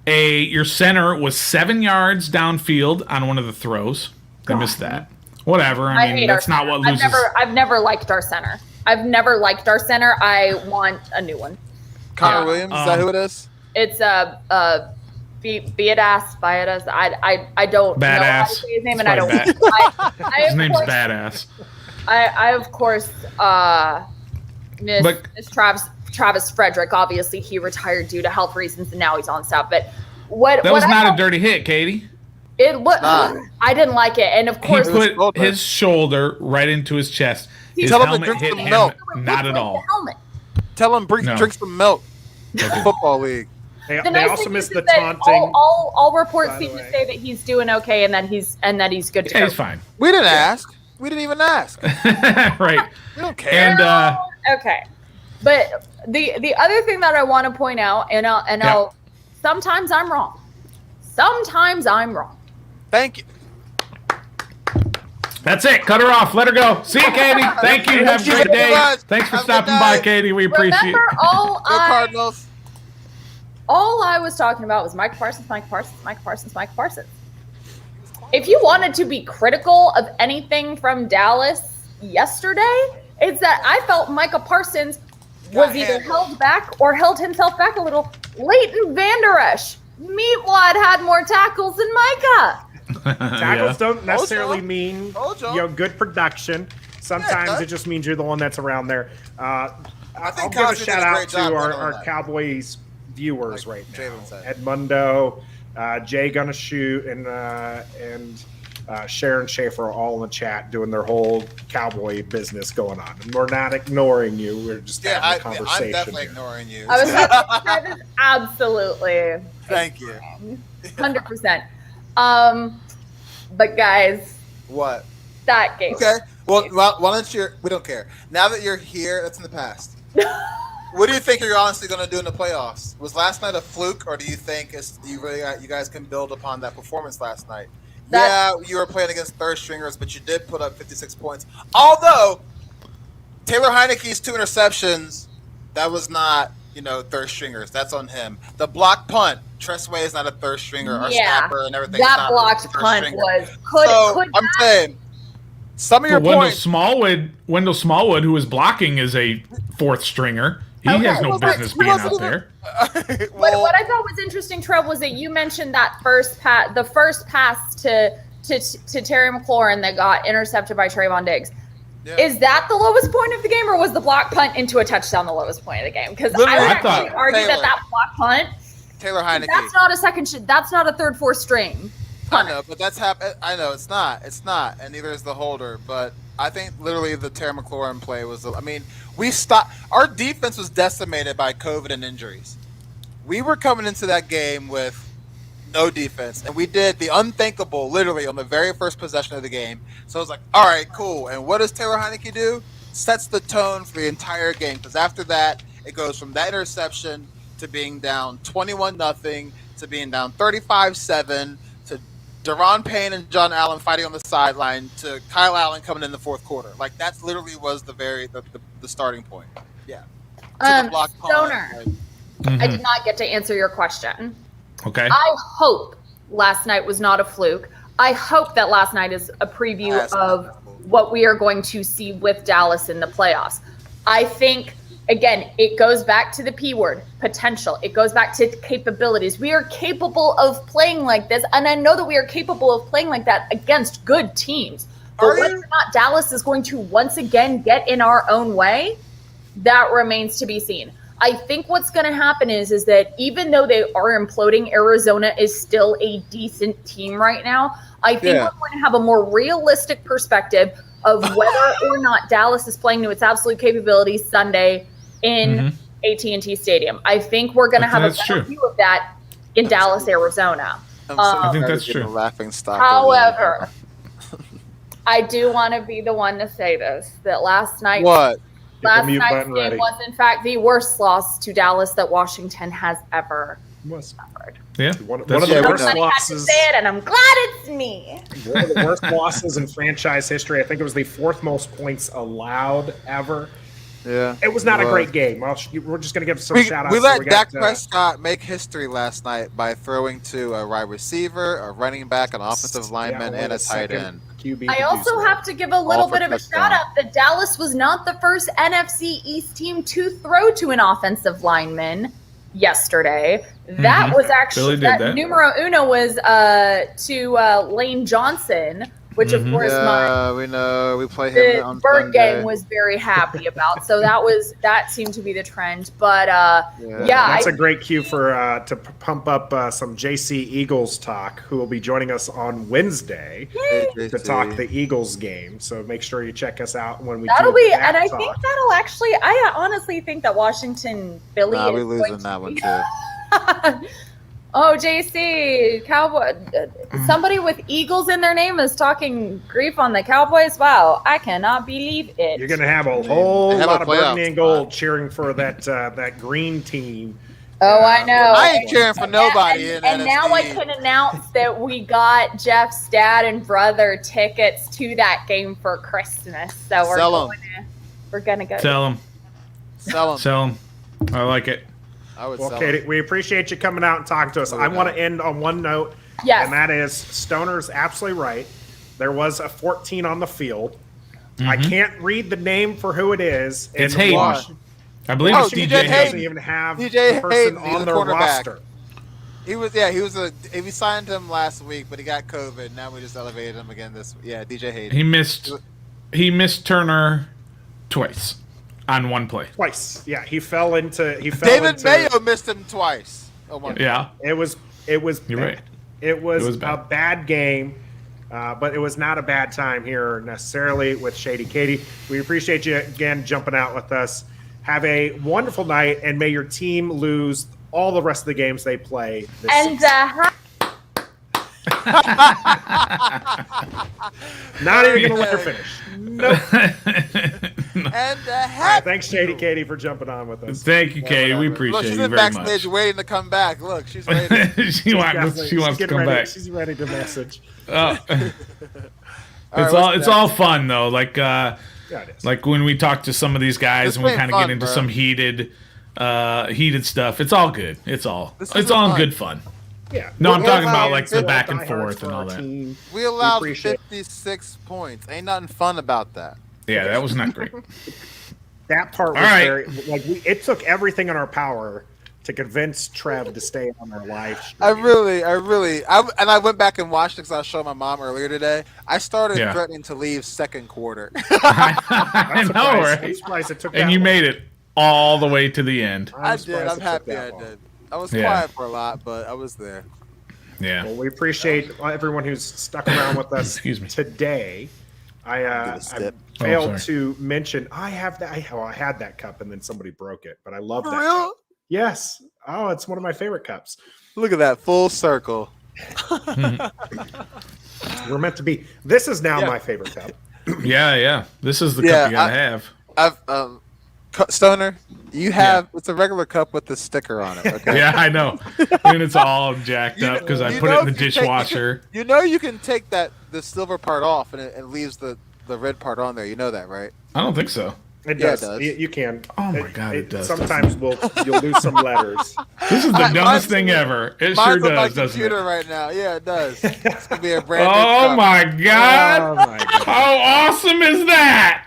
Your center was 7 yards downfield on one of the throws. They missed that. Whatever. I mean, hate that's our not what center. loses. I've never liked our center. I've never liked our center. I want a new one. Connor Williams, is that who it is? It's Biadas. I don't know how to Badass. say his name, It's and I don't. probably I His of name's course, Badass. I of course miss But- Travis Frederick. Obviously, he retired due to health reasons, and now he's on staff. But what That what was I not don't- a dirty hit, Katie. It what Nah. I didn't like it, and of He course, put shoulder. his shoulder right into his chest. His Tell him to helmet drink hit some him. milk. it Not looked at like all. the helmet. Tell him No. drink some milk. Football league. They nice also thing missed is the that taunting. all reports by the seem to way. say that he's doing okay and that he's good to Yeah, go. he's fine. We didn't ask. We didn't even ask. Right. We don't care. And Okay, but the other thing that I want to point out, I'll sometimes I'm wrong. Sometimes I'm wrong. Thank you. that's it. Cut her off. Let her go. See you, Katie. Thank you. Have a Thank you great very day. much. Thanks for Have a good stopping by, night. Katie. We appreciate it. Remember, Go Cardinals. all I was talking about was Mike Parsons, Mike Parsons, Mike Parsons, Mike Parsons. If you wanted to be critical of anything from Dallas yesterday, it's that I felt Micah Parsons was either held back or held himself back a little. Leighton Vander Esch, Meatwad had more tackles than Micah. Tackles don't necessarily Hold mean Hold on. good production. Sometimes does. it just means you're the one that's around there. I'll think give a Cosby did shout a out great to job our, running our that. Cowboys viewers Like right now. Jalen said. Edmundo, Jay Gonna Shoot, and Sharon Schaefer are all in the chat doing their whole Cowboy business going on. And we're not ignoring you. We're just having a I'm conversation. definitely here. ignoring you. I was Travis, absolutely Thank you. 100%. But guys, What? that game. Okay. Well, why don't you? We don't care. Now that you're here, that's in the past. What do you think you're honestly going to do in the playoffs? Was last night a fluke, or do you think you guys can build upon that performance last night? Yeah, you were playing against third stringers, but you did put up 56 points. Although Taylor Heinicke's 2 interceptions, that was not third stringers. That's on him. The block punt, Tressway is not a third stringer. Our snapper and everything. is That not blocked a third punt stringer. was I'm saying some of your Wendell points. Smallwood, who is blocking, is a fourth stringer. He has no business being out there. What I thought was interesting, Trev, was that you mentioned that the first pass to Terry McLaurin that got intercepted by Trayvon Diggs. Yeah. Is that the lowest point of the game, or was the block punt into a touchdown the lowest point of the game? Because I would actually argue that block punt, Taylor Heinicke. that's not a that's not a third, fourth string. I know, but that's happened. I know it's not, and neither is the holder. But I think literally the Terry McLaurin play was. I mean, we stopped. Our defense was decimated by COVID and injuries. We were coming into that game with no defense, and we did the unthinkable literally on the very first possession of the game. So I was like, all right, cool. And what does Taylor Heinicke do? Sets the tone for the entire game, because after that, it goes from that interception to being down 21-0 to being down 35-7 to Daron Payne and John Allen fighting on the sideline to Kyle Allen coming in the fourth quarter. Like, that's literally was the starting point. Yeah. To the block punt, Stoner, I did not get to answer your question. Okay. I hope last night was not a fluke. I hope that last night is a preview of what we are going to see with Dallas in the playoffs. I think, again, it goes back to the P word, potential. It goes back to capabilities. We are capable of playing like this, and I know that we are capable of playing like that against good teams. But whether or not Dallas is going to once again get in our own way, that remains to be seen. I think what's going to happen is that even though they are imploding, Arizona is still a decent team right now. I think we're going to have a more realistic perspective of whether or not Dallas is playing to its absolute capabilities Sunday in AT&T Stadium. I think we're going to have a better view of that in Dallas, Arizona. I think that's true. Laughing stock. However, I do want to be the one to say this, that last night's game was, in fact, the worst loss to Dallas that Washington has ever suffered. Yeah. One of the worst Somebody losses. had to say it, and I'm glad it's me. One of the worst losses in franchise history. I think it was the 4th most points allowed ever. Yeah. It was not a great game. We're just going to give some shout outs. We let Dak Prescott make history last night by throwing to a wide receiver, a running back, an offensive lineman, and a tight end. I also have to give a little bit of a shout out that Dallas was not the first NFC East team to throw to an offensive lineman yesterday. That was actually that numero uno was to Lane Johnson, which of course we know we play him on the Bird Sunday. Gang was very happy about. So that seemed to be the trend. But that's a great cue for to pump up some JC Eagles talk, who will be joining us on Wednesday to talk the Eagles game. So make sure you check us out when we that'll do be. that And I talk. think that'll actually. I honestly think that Washington Philly is we're losing going that to one be, too. Oh, JC, Cowboy. Somebody with Eagles in their name is talking grief on the Cowboys. Wow, I cannot believe it. You're going to have a whole have lot a of burgundy playoff and gold spot. cheering for that green team. Oh, I know. I ain't cheering for nobody in And now I NFC. can announce that we got Jeff's dad and brother tickets to that game for Christmas. So we're gonna go. Sell them. Sell them. Sell them. I like it. I would Well, sell Katie, them. we appreciate you coming out and talking to us. I want to end on one note, Yes. and that is Stoner's absolutely right. There was a 14 on the field. I can't read the name for who it is. and It's Hayden. Washington I believe Oh, it's DJ DJ doesn't Hayden. even have DJ the person Hayden, he was on a their quarterback. roster. We signed him last week, but he got COVID. Now we just elevated him again this week. Yeah, DJ Hayden. He missed Turner twice on one play. Twice. Yeah, he fell into. David Mayo missed him twice. Oh my Yeah. It was. You're right. It was was a bad. bad game, but it was not a bad time here necessarily with Shady Katie. We appreciate you again jumping out with us. Have a wonderful night, and may your team lose all the rest of the games they play this And season. Not even going to let her finish. Nope. And All right, thanks, Shady Katie, for jumping on with us. Thank you, Katie. We Look, appreciate she's you in very backstage much. waiting to come back. Look, she's waiting. she wants Definitely. to She's come getting ready. back. She's ready to message. Oh. what's It's all fun though. Like Yeah, it is. like when we talk to some of these guys It's and we been kind of fun, get into bro. some heated stuff. It's all good. It's all This it's is all in fun. good fun. Yeah. No, I'm We're talking about allowed like the to back and diehards forth for and all our that. team. We allowed appreciate it. 56 points. Ain't nothing fun about that. Yeah, that was not great. That part was All right. very like it took everything in our power to convince Trev to stay on our live stream. I went back and watched it because I was showing my mom earlier today. I started Yeah. threatening to leave second quarter. I know, I'm right? surprised it took that And you long. made it all the way to the end. I surprised did. it I'm took happy that I long. did. I was Yeah. quiet for a lot, but I was there. Yeah. Well, we appreciate everyone who's stuck around with us Excuse me. today. I a step. failed sorry. to mention I have that. I had that cup and then somebody broke it, but I love For that. real? Cup. Yes. Oh, it's one of my favorite cups. Look at that full circle. We're meant to be. This is now Yeah. my favorite cup. Yeah. This is the Yeah, cup you gotta have. I've Stoner, you have it's a regular cup with the sticker on it. Okay. Yeah, I know. And it's all jacked up because I You put know it in the if you take- dishwasher. You know you can take the silver part off and it leaves the red part on there. You know that, right? I don't think so. It Yeah, it does. does. You can. Oh my God, it does, Sometimes you'll lose some letters. This is the Mine's- dumbest thing ever. It Mine's sure on my does, doesn't computer it? right now. Yeah, it does. It's gonna be a brand new Oh cup. my God! Oh my God. How awesome is that?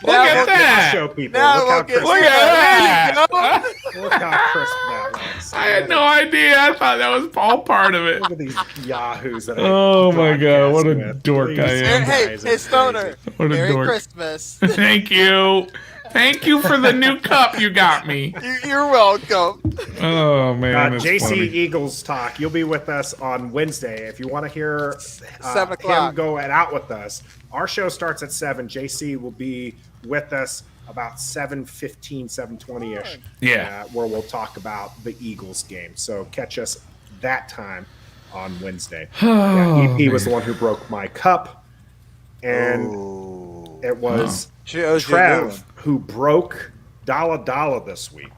Look Now at look at that! Show people. Now Look how look at- crisp. Look at that! Look how crisp that was. I had no idea. I thought that was all part of it. Look at these yahoos that I Oh my God, what a broadcast with. dork I These am. Hey, guys hey, are Stoner. crazy. What a Merry dork. Christmas. Thank you. Thank you for the new cup you got me. You're welcome. Oh man, that's JC funny. Eagles talk. You'll be with us on Wednesday. If you want to hear 7 o'clock. him go out with us, our show starts at 7. JC will be with us about 7:15, 7:20ish. Yeah. Where we'll talk about the Eagles game. So catch us that time on Wednesday. EP was the one who broke my cup, and it was She owes you a new one. Trev who broke Dollar this week.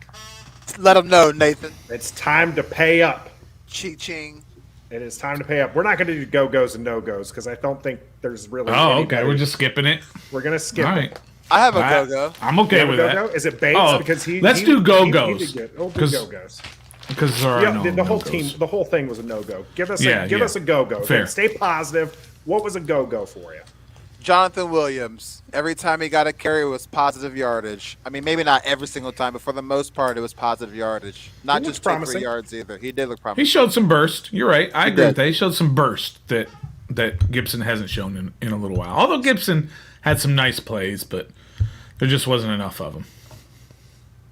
Let them know, Nathan. It's time to pay up. Ching. It is time to pay up. We're not going to do go-goes and no-goes because I don't think there's really Oh, anybody. okay. We're just skipping it. We're going to skip All it. right. I have a I- go-go. I'm okay You with have a go-go? that. Is it Bates? Oh, Because let's do go-goes, He did good. We'll do 'cause go-goes. Because there are Yeah, no the whole no-goes. team, the whole thing was a no-go. Give us Yeah, give yeah. us a go-go. Fair. Then stay positive. What was a go-go for you? Jonathan Williams. Every time he got a carry, it was positive yardage. I mean, maybe not every single time, but for the most part, it was positive yardage. Not He just looks 2-3 promising. yards either. He did look He promising. showed some burst. You're right. I agree did. with that. He showed some burst that Gibson hasn't shown in a little while. Although Gibson had some nice plays, but there just wasn't enough of them.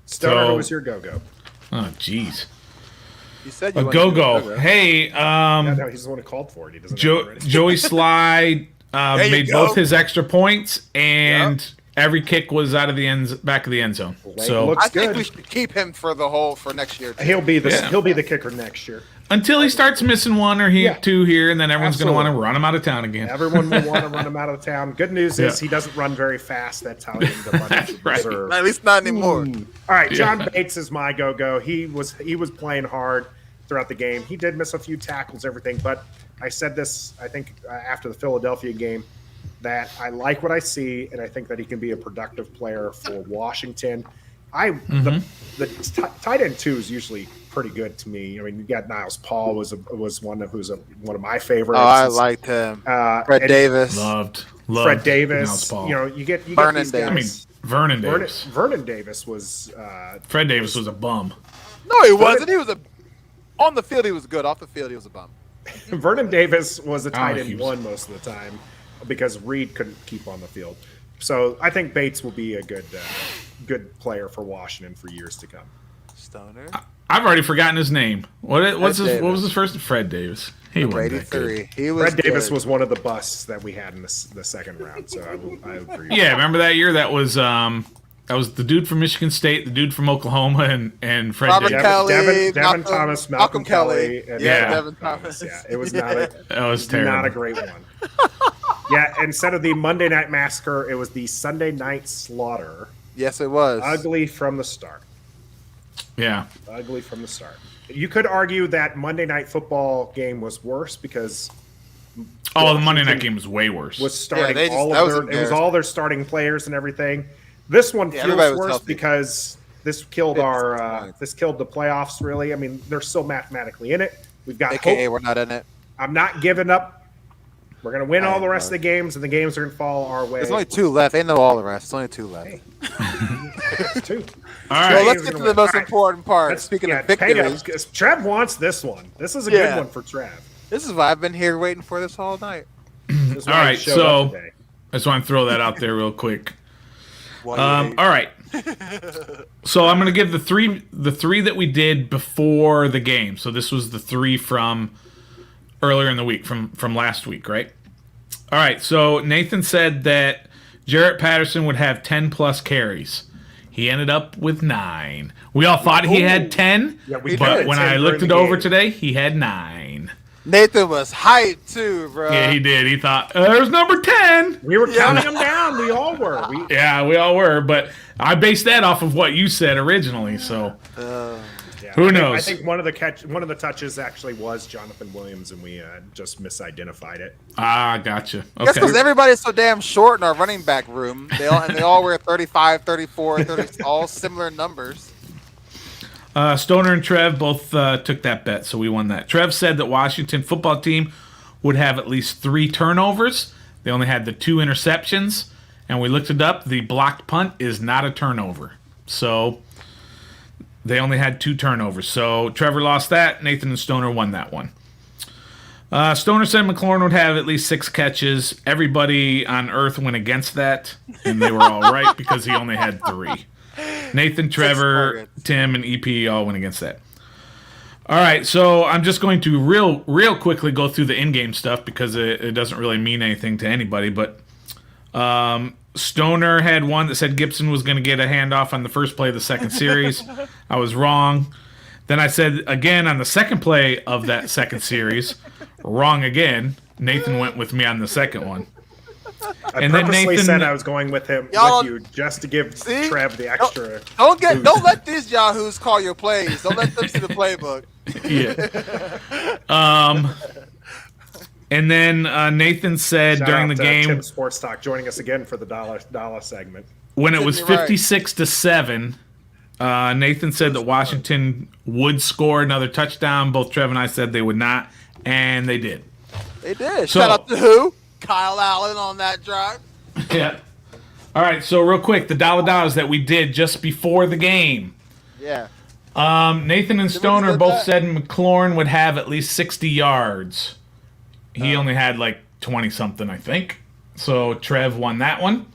Stoner, So- who was your go-go? Oh, jeez. You said you A wanted to do go-go. Hey, Yeah, no, he's the one who called for it. He doesn't have it already. Joey Sly you made go. both his extra points, and every kick was out of the back of the end zone. So looks I think good. we should keep him for next year. Too. He'll be the kicker next year. until he starts missing one or two here, and then everyone's going to want to run him out of town again. Everyone will want to run him out of town. Good news is he doesn't run very fast. That's how he ends up on the reserve. At least not anymore. All right, John Bates is my go-go. He was playing hard throughout the game. He did miss a few tackles, everything, but I said this, I think, after the Philadelphia game, that I like what I see, and I think that he can be a productive player for Washington. The tight end 2 is usually pretty good to me. I mean, you got Niles Paul was one of my favorites. Oh, I liked him. Fred Davis, loved Fred Davis. Niles Paul. You get these Vernon guys. Davis. I mean, Vernon Davis. Vernon Davis was. Fred Davis was a bum. No, he wasn't. He was on the field. He was good. Off the field, he was a bum. Vernon Davis was a tight end 1 most of the time because Reed couldn't keep on the field. So I think Bates will be a good player for Washington for years to come. Stoner. I've already forgotten his name. What was his first? Fred Davis. He wasn't that good. 83. He was Fred Davis good. was one of the busts that we had in the second round. So I agree. Yeah, remember that year? That was the dude from Michigan State, the dude from Oklahoma, and Fred Robert Davis. Kelly, Devin Thomas, Malcolm Kelly, and Devin Thomas. Yeah, it was not That was terrible. not a great one. Yeah, instead of the Monday Night Massacre, it was the Sunday Night Slaughter. Yes, it was. Ugly from the start. Yeah. Ugly from the start. You could argue that Monday Night Football game was worse because Oh, the Monday night game was way worse. was starting it was all their starting players and everything. This one feels everybody was worse healthy. because this killed this killed the playoffs. Really, I mean, they're still mathematically in it. We've got AKA, hope. we're not in it. I'm not giving up. We're gonna win all the rest of the games, and the games are gonna fall our way. There's only 2 left. Ain't no all the rest. There's only 2 left. Two. All right. Well, let's get to the most important part. Let's- Speaking yeah, of victories, Trev wants this one. This is a good one for Trev. this is why I've been here waiting for this all night. This is why All he right, showed so up today. I just want to throw that out there real quick. All right. So I'm going to give the three that we did before the game. So this was the 3 from earlier in the week, from last week, right? All right. So Nathan said that Jarrett Patterson would have 10 plus carries. He ended up with 9. We all thought he had 10, Yeah, we but did. when 10 I looked during it the over game. today, he had 9. Nathan was hyped too, bro. Yeah, he did. He thought, there's number 10. We were counting them down. We all were. Yeah, we all were, but I based that off of what you said originally. So who knows? I think one of the touches actually was Jonathan Williams, and we just misidentified it. Gotcha. That's Okay. because everybody's so damn short in our running back room. They all wear 35, 34, 30, all similar numbers. Stoner and Trev both took that bet, so we won that. Trev said that Washington football team would have at least 3 turnovers. They only had the 2 interceptions, and we looked it up. The blocked punt is not a turnover. So they only had 2 turnovers. So Trevor lost that. Nathan and Stoner won that one. Stoner said McLaurin would have at least 6 catches. Everybody on Earth went against that, and they were all right because he only had 3. Nathan, Trevor, Tim, and EP all went against that. All right, so I'm just going to real quickly go through the in-game stuff because it doesn't really mean anything to anybody. But Stoner had one that said Gibson was going to get a handoff on the first play of the second series. I was wrong. Then I said again on the second play of that second series, wrong again. Nathan went with me on the second one. I purposely said I was going with you just to give Trev the extra. Don't let these yahoos call your plays. Don't let them see the playbook. Yeah. And then Nathan said Shout during out the to game Tim Sports Talk joining us again for the dollar segment. when it was You're right. 56-7. Nathan said that Washington would score another touchdown. Both Trev and I said they would not, and they did. They did. So- Shout out to who? Kyle Allen on that drive. Yeah. All right, so real quick, the dollars that we did just before the game. Yeah. Nathan and Stoner did both that? said McLaurin would have at least 60 yards. He only had like 20-something, I think. So Trev won that one.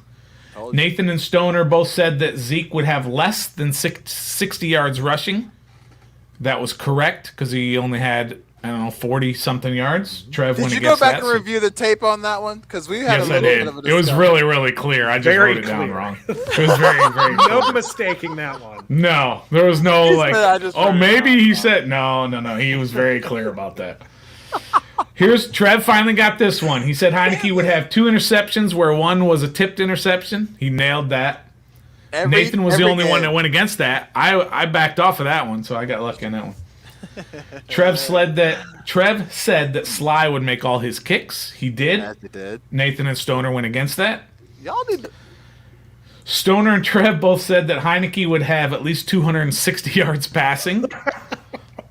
Nathan and Stoner both said that Zeke would have less than 60 yards rushing. That was correct because he only had I don't know, 40-something yards. Trev Did went you go against back that. and review the tape on that one? Because we had Yes, a I little did. bit of a It was discussion. really, really clear. I just Very wrote it down clear. wrong. It was very, very No clear. mistaking that one. No, there was no He like, said, "I just oh, wrote it maybe down." he said, no. He was very clear about that. Here's Trev finally got this one. He said Heinicke would have 2 interceptions where one was a tipped interception. He nailed that. Nathan was the only one that went against that. I backed off of that one, so I got lucky on that one. Trev said that Sly would make all his kicks. He did. Yes, he did. Nathan and Stoner went against that. Y'all need to... Stoner and Trev both said that Heinicke would have at least 260 yards passing.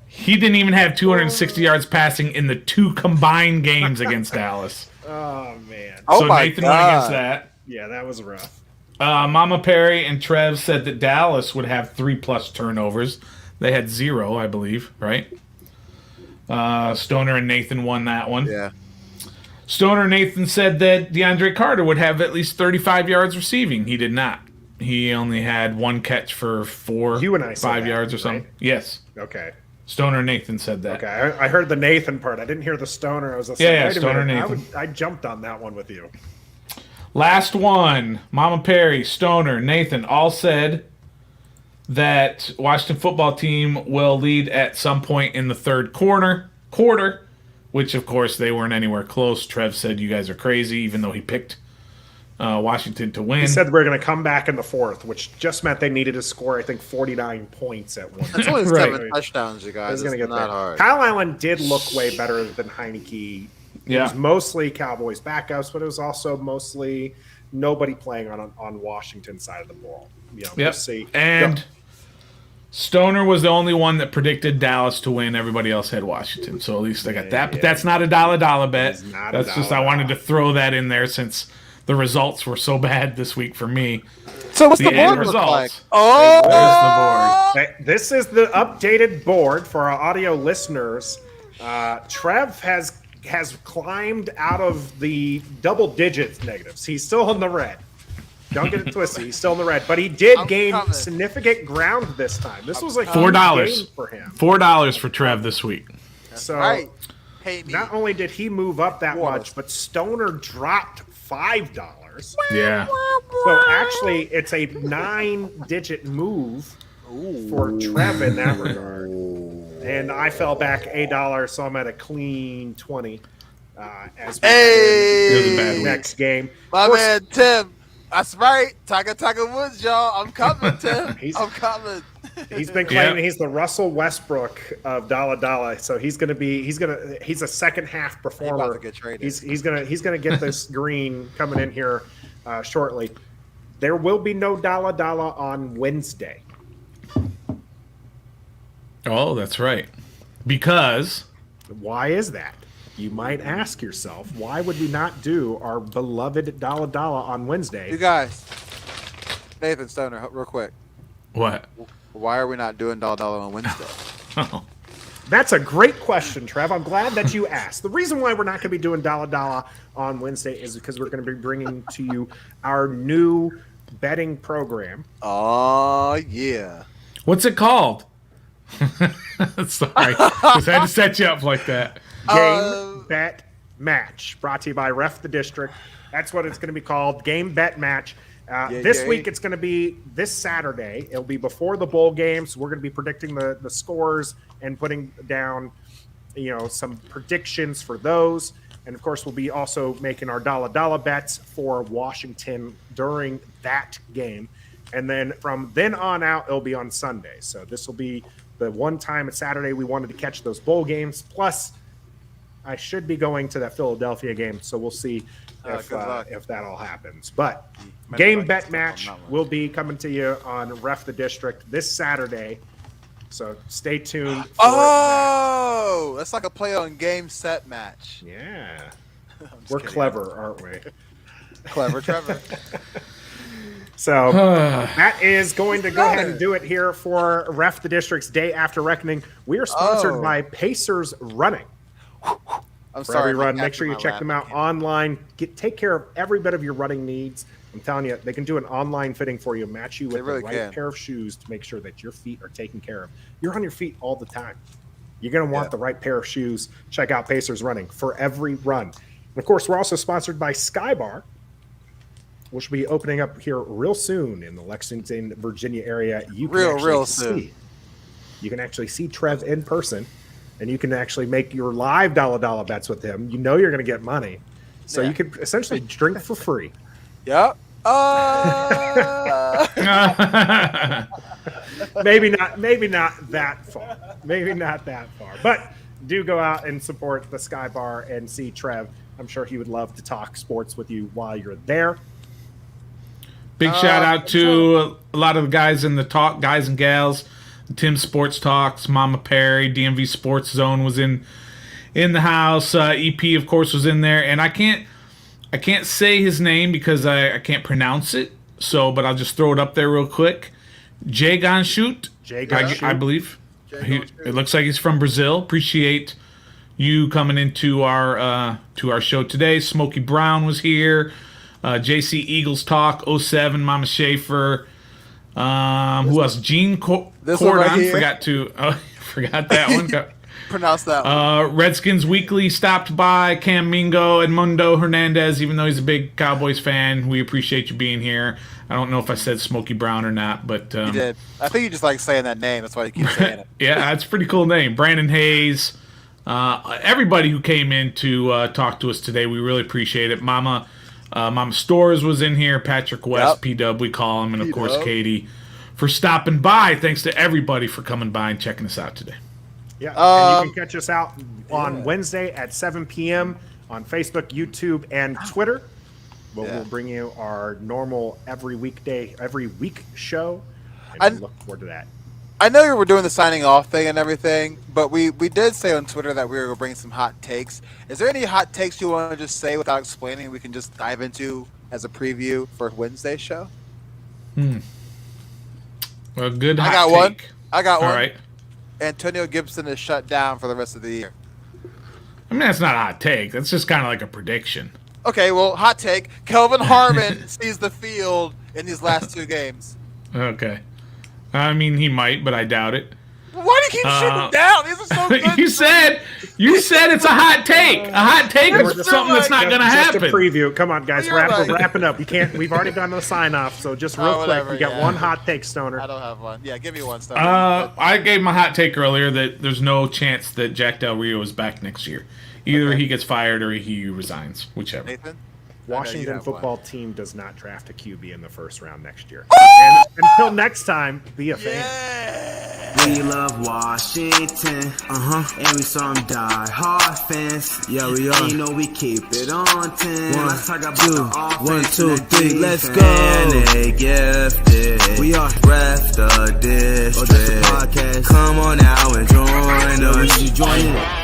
He didn't even have 260 yards passing in the 2 combined games against Dallas. Oh, man. Oh, So my Nathan God. went against that. Yeah, that was rough. Mama Perry and Trev said that Dallas would have 3+ turnovers. They had 0, I believe, right? Stoner and Nathan won that one. Yeah. Stoner and Nathan said that DeAndre Carter would have at least 35 yards receiving. He did not. He only had 1 catch for 4, You and I said 5 that, yards or something. right? Yes. Okay. Stoner and Nathan said that. Okay. I heard the Nathan part. I didn't hear the Stoner. I was like, Yeah, wait a Stoner minute. Nathan. I jumped on that one with you. Last one. Mama Perry, Stoner, Nathan all said that Washington football team will lead at some point in the third quarter, which of course they weren't anywhere close. Trev said you guys are crazy, even though he picked Washington to win. He said we're going to come back in the fourth, which just meant they needed to score, I think, 49 points at one. It's only Right. 7 touchdowns, you guys. It's going to get not there. hard. Kyle Allen did look way better than Heinicke. It Yeah. was mostly Cowboys backups, but it was also mostly nobody playing on Washington's side of the ball. You know, we'll Yep. see. And Stoner was the only one that predicted Dallas to win. Everybody else had Washington, so at least I got that. But that's not a dollar bet. It's not a That's just I dollar wanted to throw that in there since the results were so bad this week for me. So what's the The end board look results. like? Oh! There's the board. Hey, this is the updated board for our audio listeners. Trev has climbed out of the double digits negatives. He's still in the red. Don't get it twisted. He's still in the red, but he did I'm gain coming. significant ground this time. This was a huge $4 game for him. $4 for Trev this week. So Right. Hate me. not only did he move up that What? much, but Stoner dropped $5. Yeah. So actually, it's a 9-digit move for Trev in that regard. And I fell back $8, so I'm at a clean 20 as we head It was a bad into the week. next game. My Of course, man Tim. That's right. Tiger Woods, y'all. I'm coming, Tim. I'm coming. He's been claiming Yeah. he's the Russell Westbrook of Dalla, so he's a second half performer. about to get traded. He's gonna get this green coming in here shortly. There will be no Dalla on Wednesday. Oh, that's right. Because Why is that? You might ask yourself, why would we not do our beloved Dalla on Wednesday? You guys. Nathan Stoner, real quick. what? Why are we not doing Dollar on Wednesday? Oh. That's a great question, Trev. I'm glad that you asked. The reason why we're not going to be doing Dalla on Wednesday is because we're going to be bringing to you our new betting program. Oh, yeah. What's it called? Sorry. Just had to set you up like that. Game Bet Match, brought to you by Ref the District. That's what it's going to be called, Game Bet Match. This week it's going to be this Saturday. It'll be before the bowl games. We're going to be predicting the scores and putting down, some predictions for those. And of course, we'll be also making our dollar bets for Washington during that game. And then from then on out, it'll be on Sunday. So this will be the one time at Saturday we wanted to catch those bowl games. Plus, I should be going to that Philadelphia game, so we'll see if that all happens. But Game Bet Match will be coming to you on Ref the District this Saturday, so stay tuned for Oh, that's like a play on game set match. that. Yeah. I'm just We're kidding. clever, aren't we? Clever, Trevor. So that is going to go ahead and do it here for Ref the District's Day After Reckoning. We are sponsored by Pacers Running. I'm For sorry. every for run, make catching sure you my check rap them out again. online. Take care of every bit of your running needs. I'm telling you, they can do an online fitting for you, match you with They really the right can. pair of shoes to make sure that your feet are taken care of. You're on your feet all the time. You're going to want the right pair of shoes. Check out Pacers Running for every run. And of course, we're also sponsored by Skybar, which will be opening up here real soon in the Lexington, Virginia area. You can Real soon. You can actually see Trev in person, and you can actually make your live dollar bets with him. You know you're going to get money. So you can essentially drink for free. Yep. Maybe not that far. Maybe not that far. But do go out and support the Sky Bar and see Trev. I'm sure he would love to talk sports with you while you're there. Big shout out to a lot of the guys in the talk, guys and gals. Tim Sports Talks, Mama Perry, DMV Sports Zone was in the house. EP, of course, was in there, and I can't say his name because I can't pronounce it. So, but I'll just throw it up there real quick. Jagon Shoot, I believe. It looks like he's from Brazil. Appreciate you coming into our show today. Smokey Brown was here. JC Eagles Talk 07, Mama Schaefer. Who else? Gene Cordon. Right forgot that one. Pronounce that one. Redskins Weekly stopped by. Cam Mingo, Edmundo Hernandez, even though he's a big Cowboys fan, we appreciate you being here. I don't know if I said Smokey Brown or not, but you did. I think you just like saying that name. That's why you keep saying it. Yeah, that's a pretty cool name. Brandon Hayes, everybody who came in to talk to us today, we really appreciate it. Mama Stores was in here. Patrick West, P-Dub, we call him, and of course Katie for stopping by. Thanks to everybody for coming by and checking us out today. Yeah, and you can catch us out on Wednesday at 7 p.m. on Facebook, YouTube, and Twitter. We'll bring you our normal every week show, and we look forward to that. I know you were doing the signing off thing and everything, but we did say on Twitter that we were going to bring some hot takes. Is there any hot takes you want to just say without explaining we can just dive into as a preview for Wednesday's show? A good hot take. I got one. All right. Antonio Gibson is shut down for the rest of the year. I mean, that's not a hot take. That's just kind of like a prediction. Okay, well, hot take. Kelvin Harmon sees the field in these last 2 games. Okay. I mean, he might, but I doubt it. Why do you keep shooting down? These are so good. you said it's a hot take. A hot take is something that's not going to happen. Just a preview. Come on, guys. Right. We're wrapping up. You can't. We've already done the sign off. So just real quick, we got one hot take, Stoner. I don't have one. Yeah, give me one, Stoner. I gave my hot take earlier that there's no chance that Jack Del Rio is back next year. Either he gets fired or he resigns, whichever. Nathan? Washington football team does not draft a QB in the first round next year. And until next time, be a fan. We love Washington, and we some die-hard fans. Yeah, we are. You know we keep it on 10. Let's talk about the offense. 1, 2, 3, let's go. And they gifted. We are ref the district. Podcast. Come on now and join us. You join it.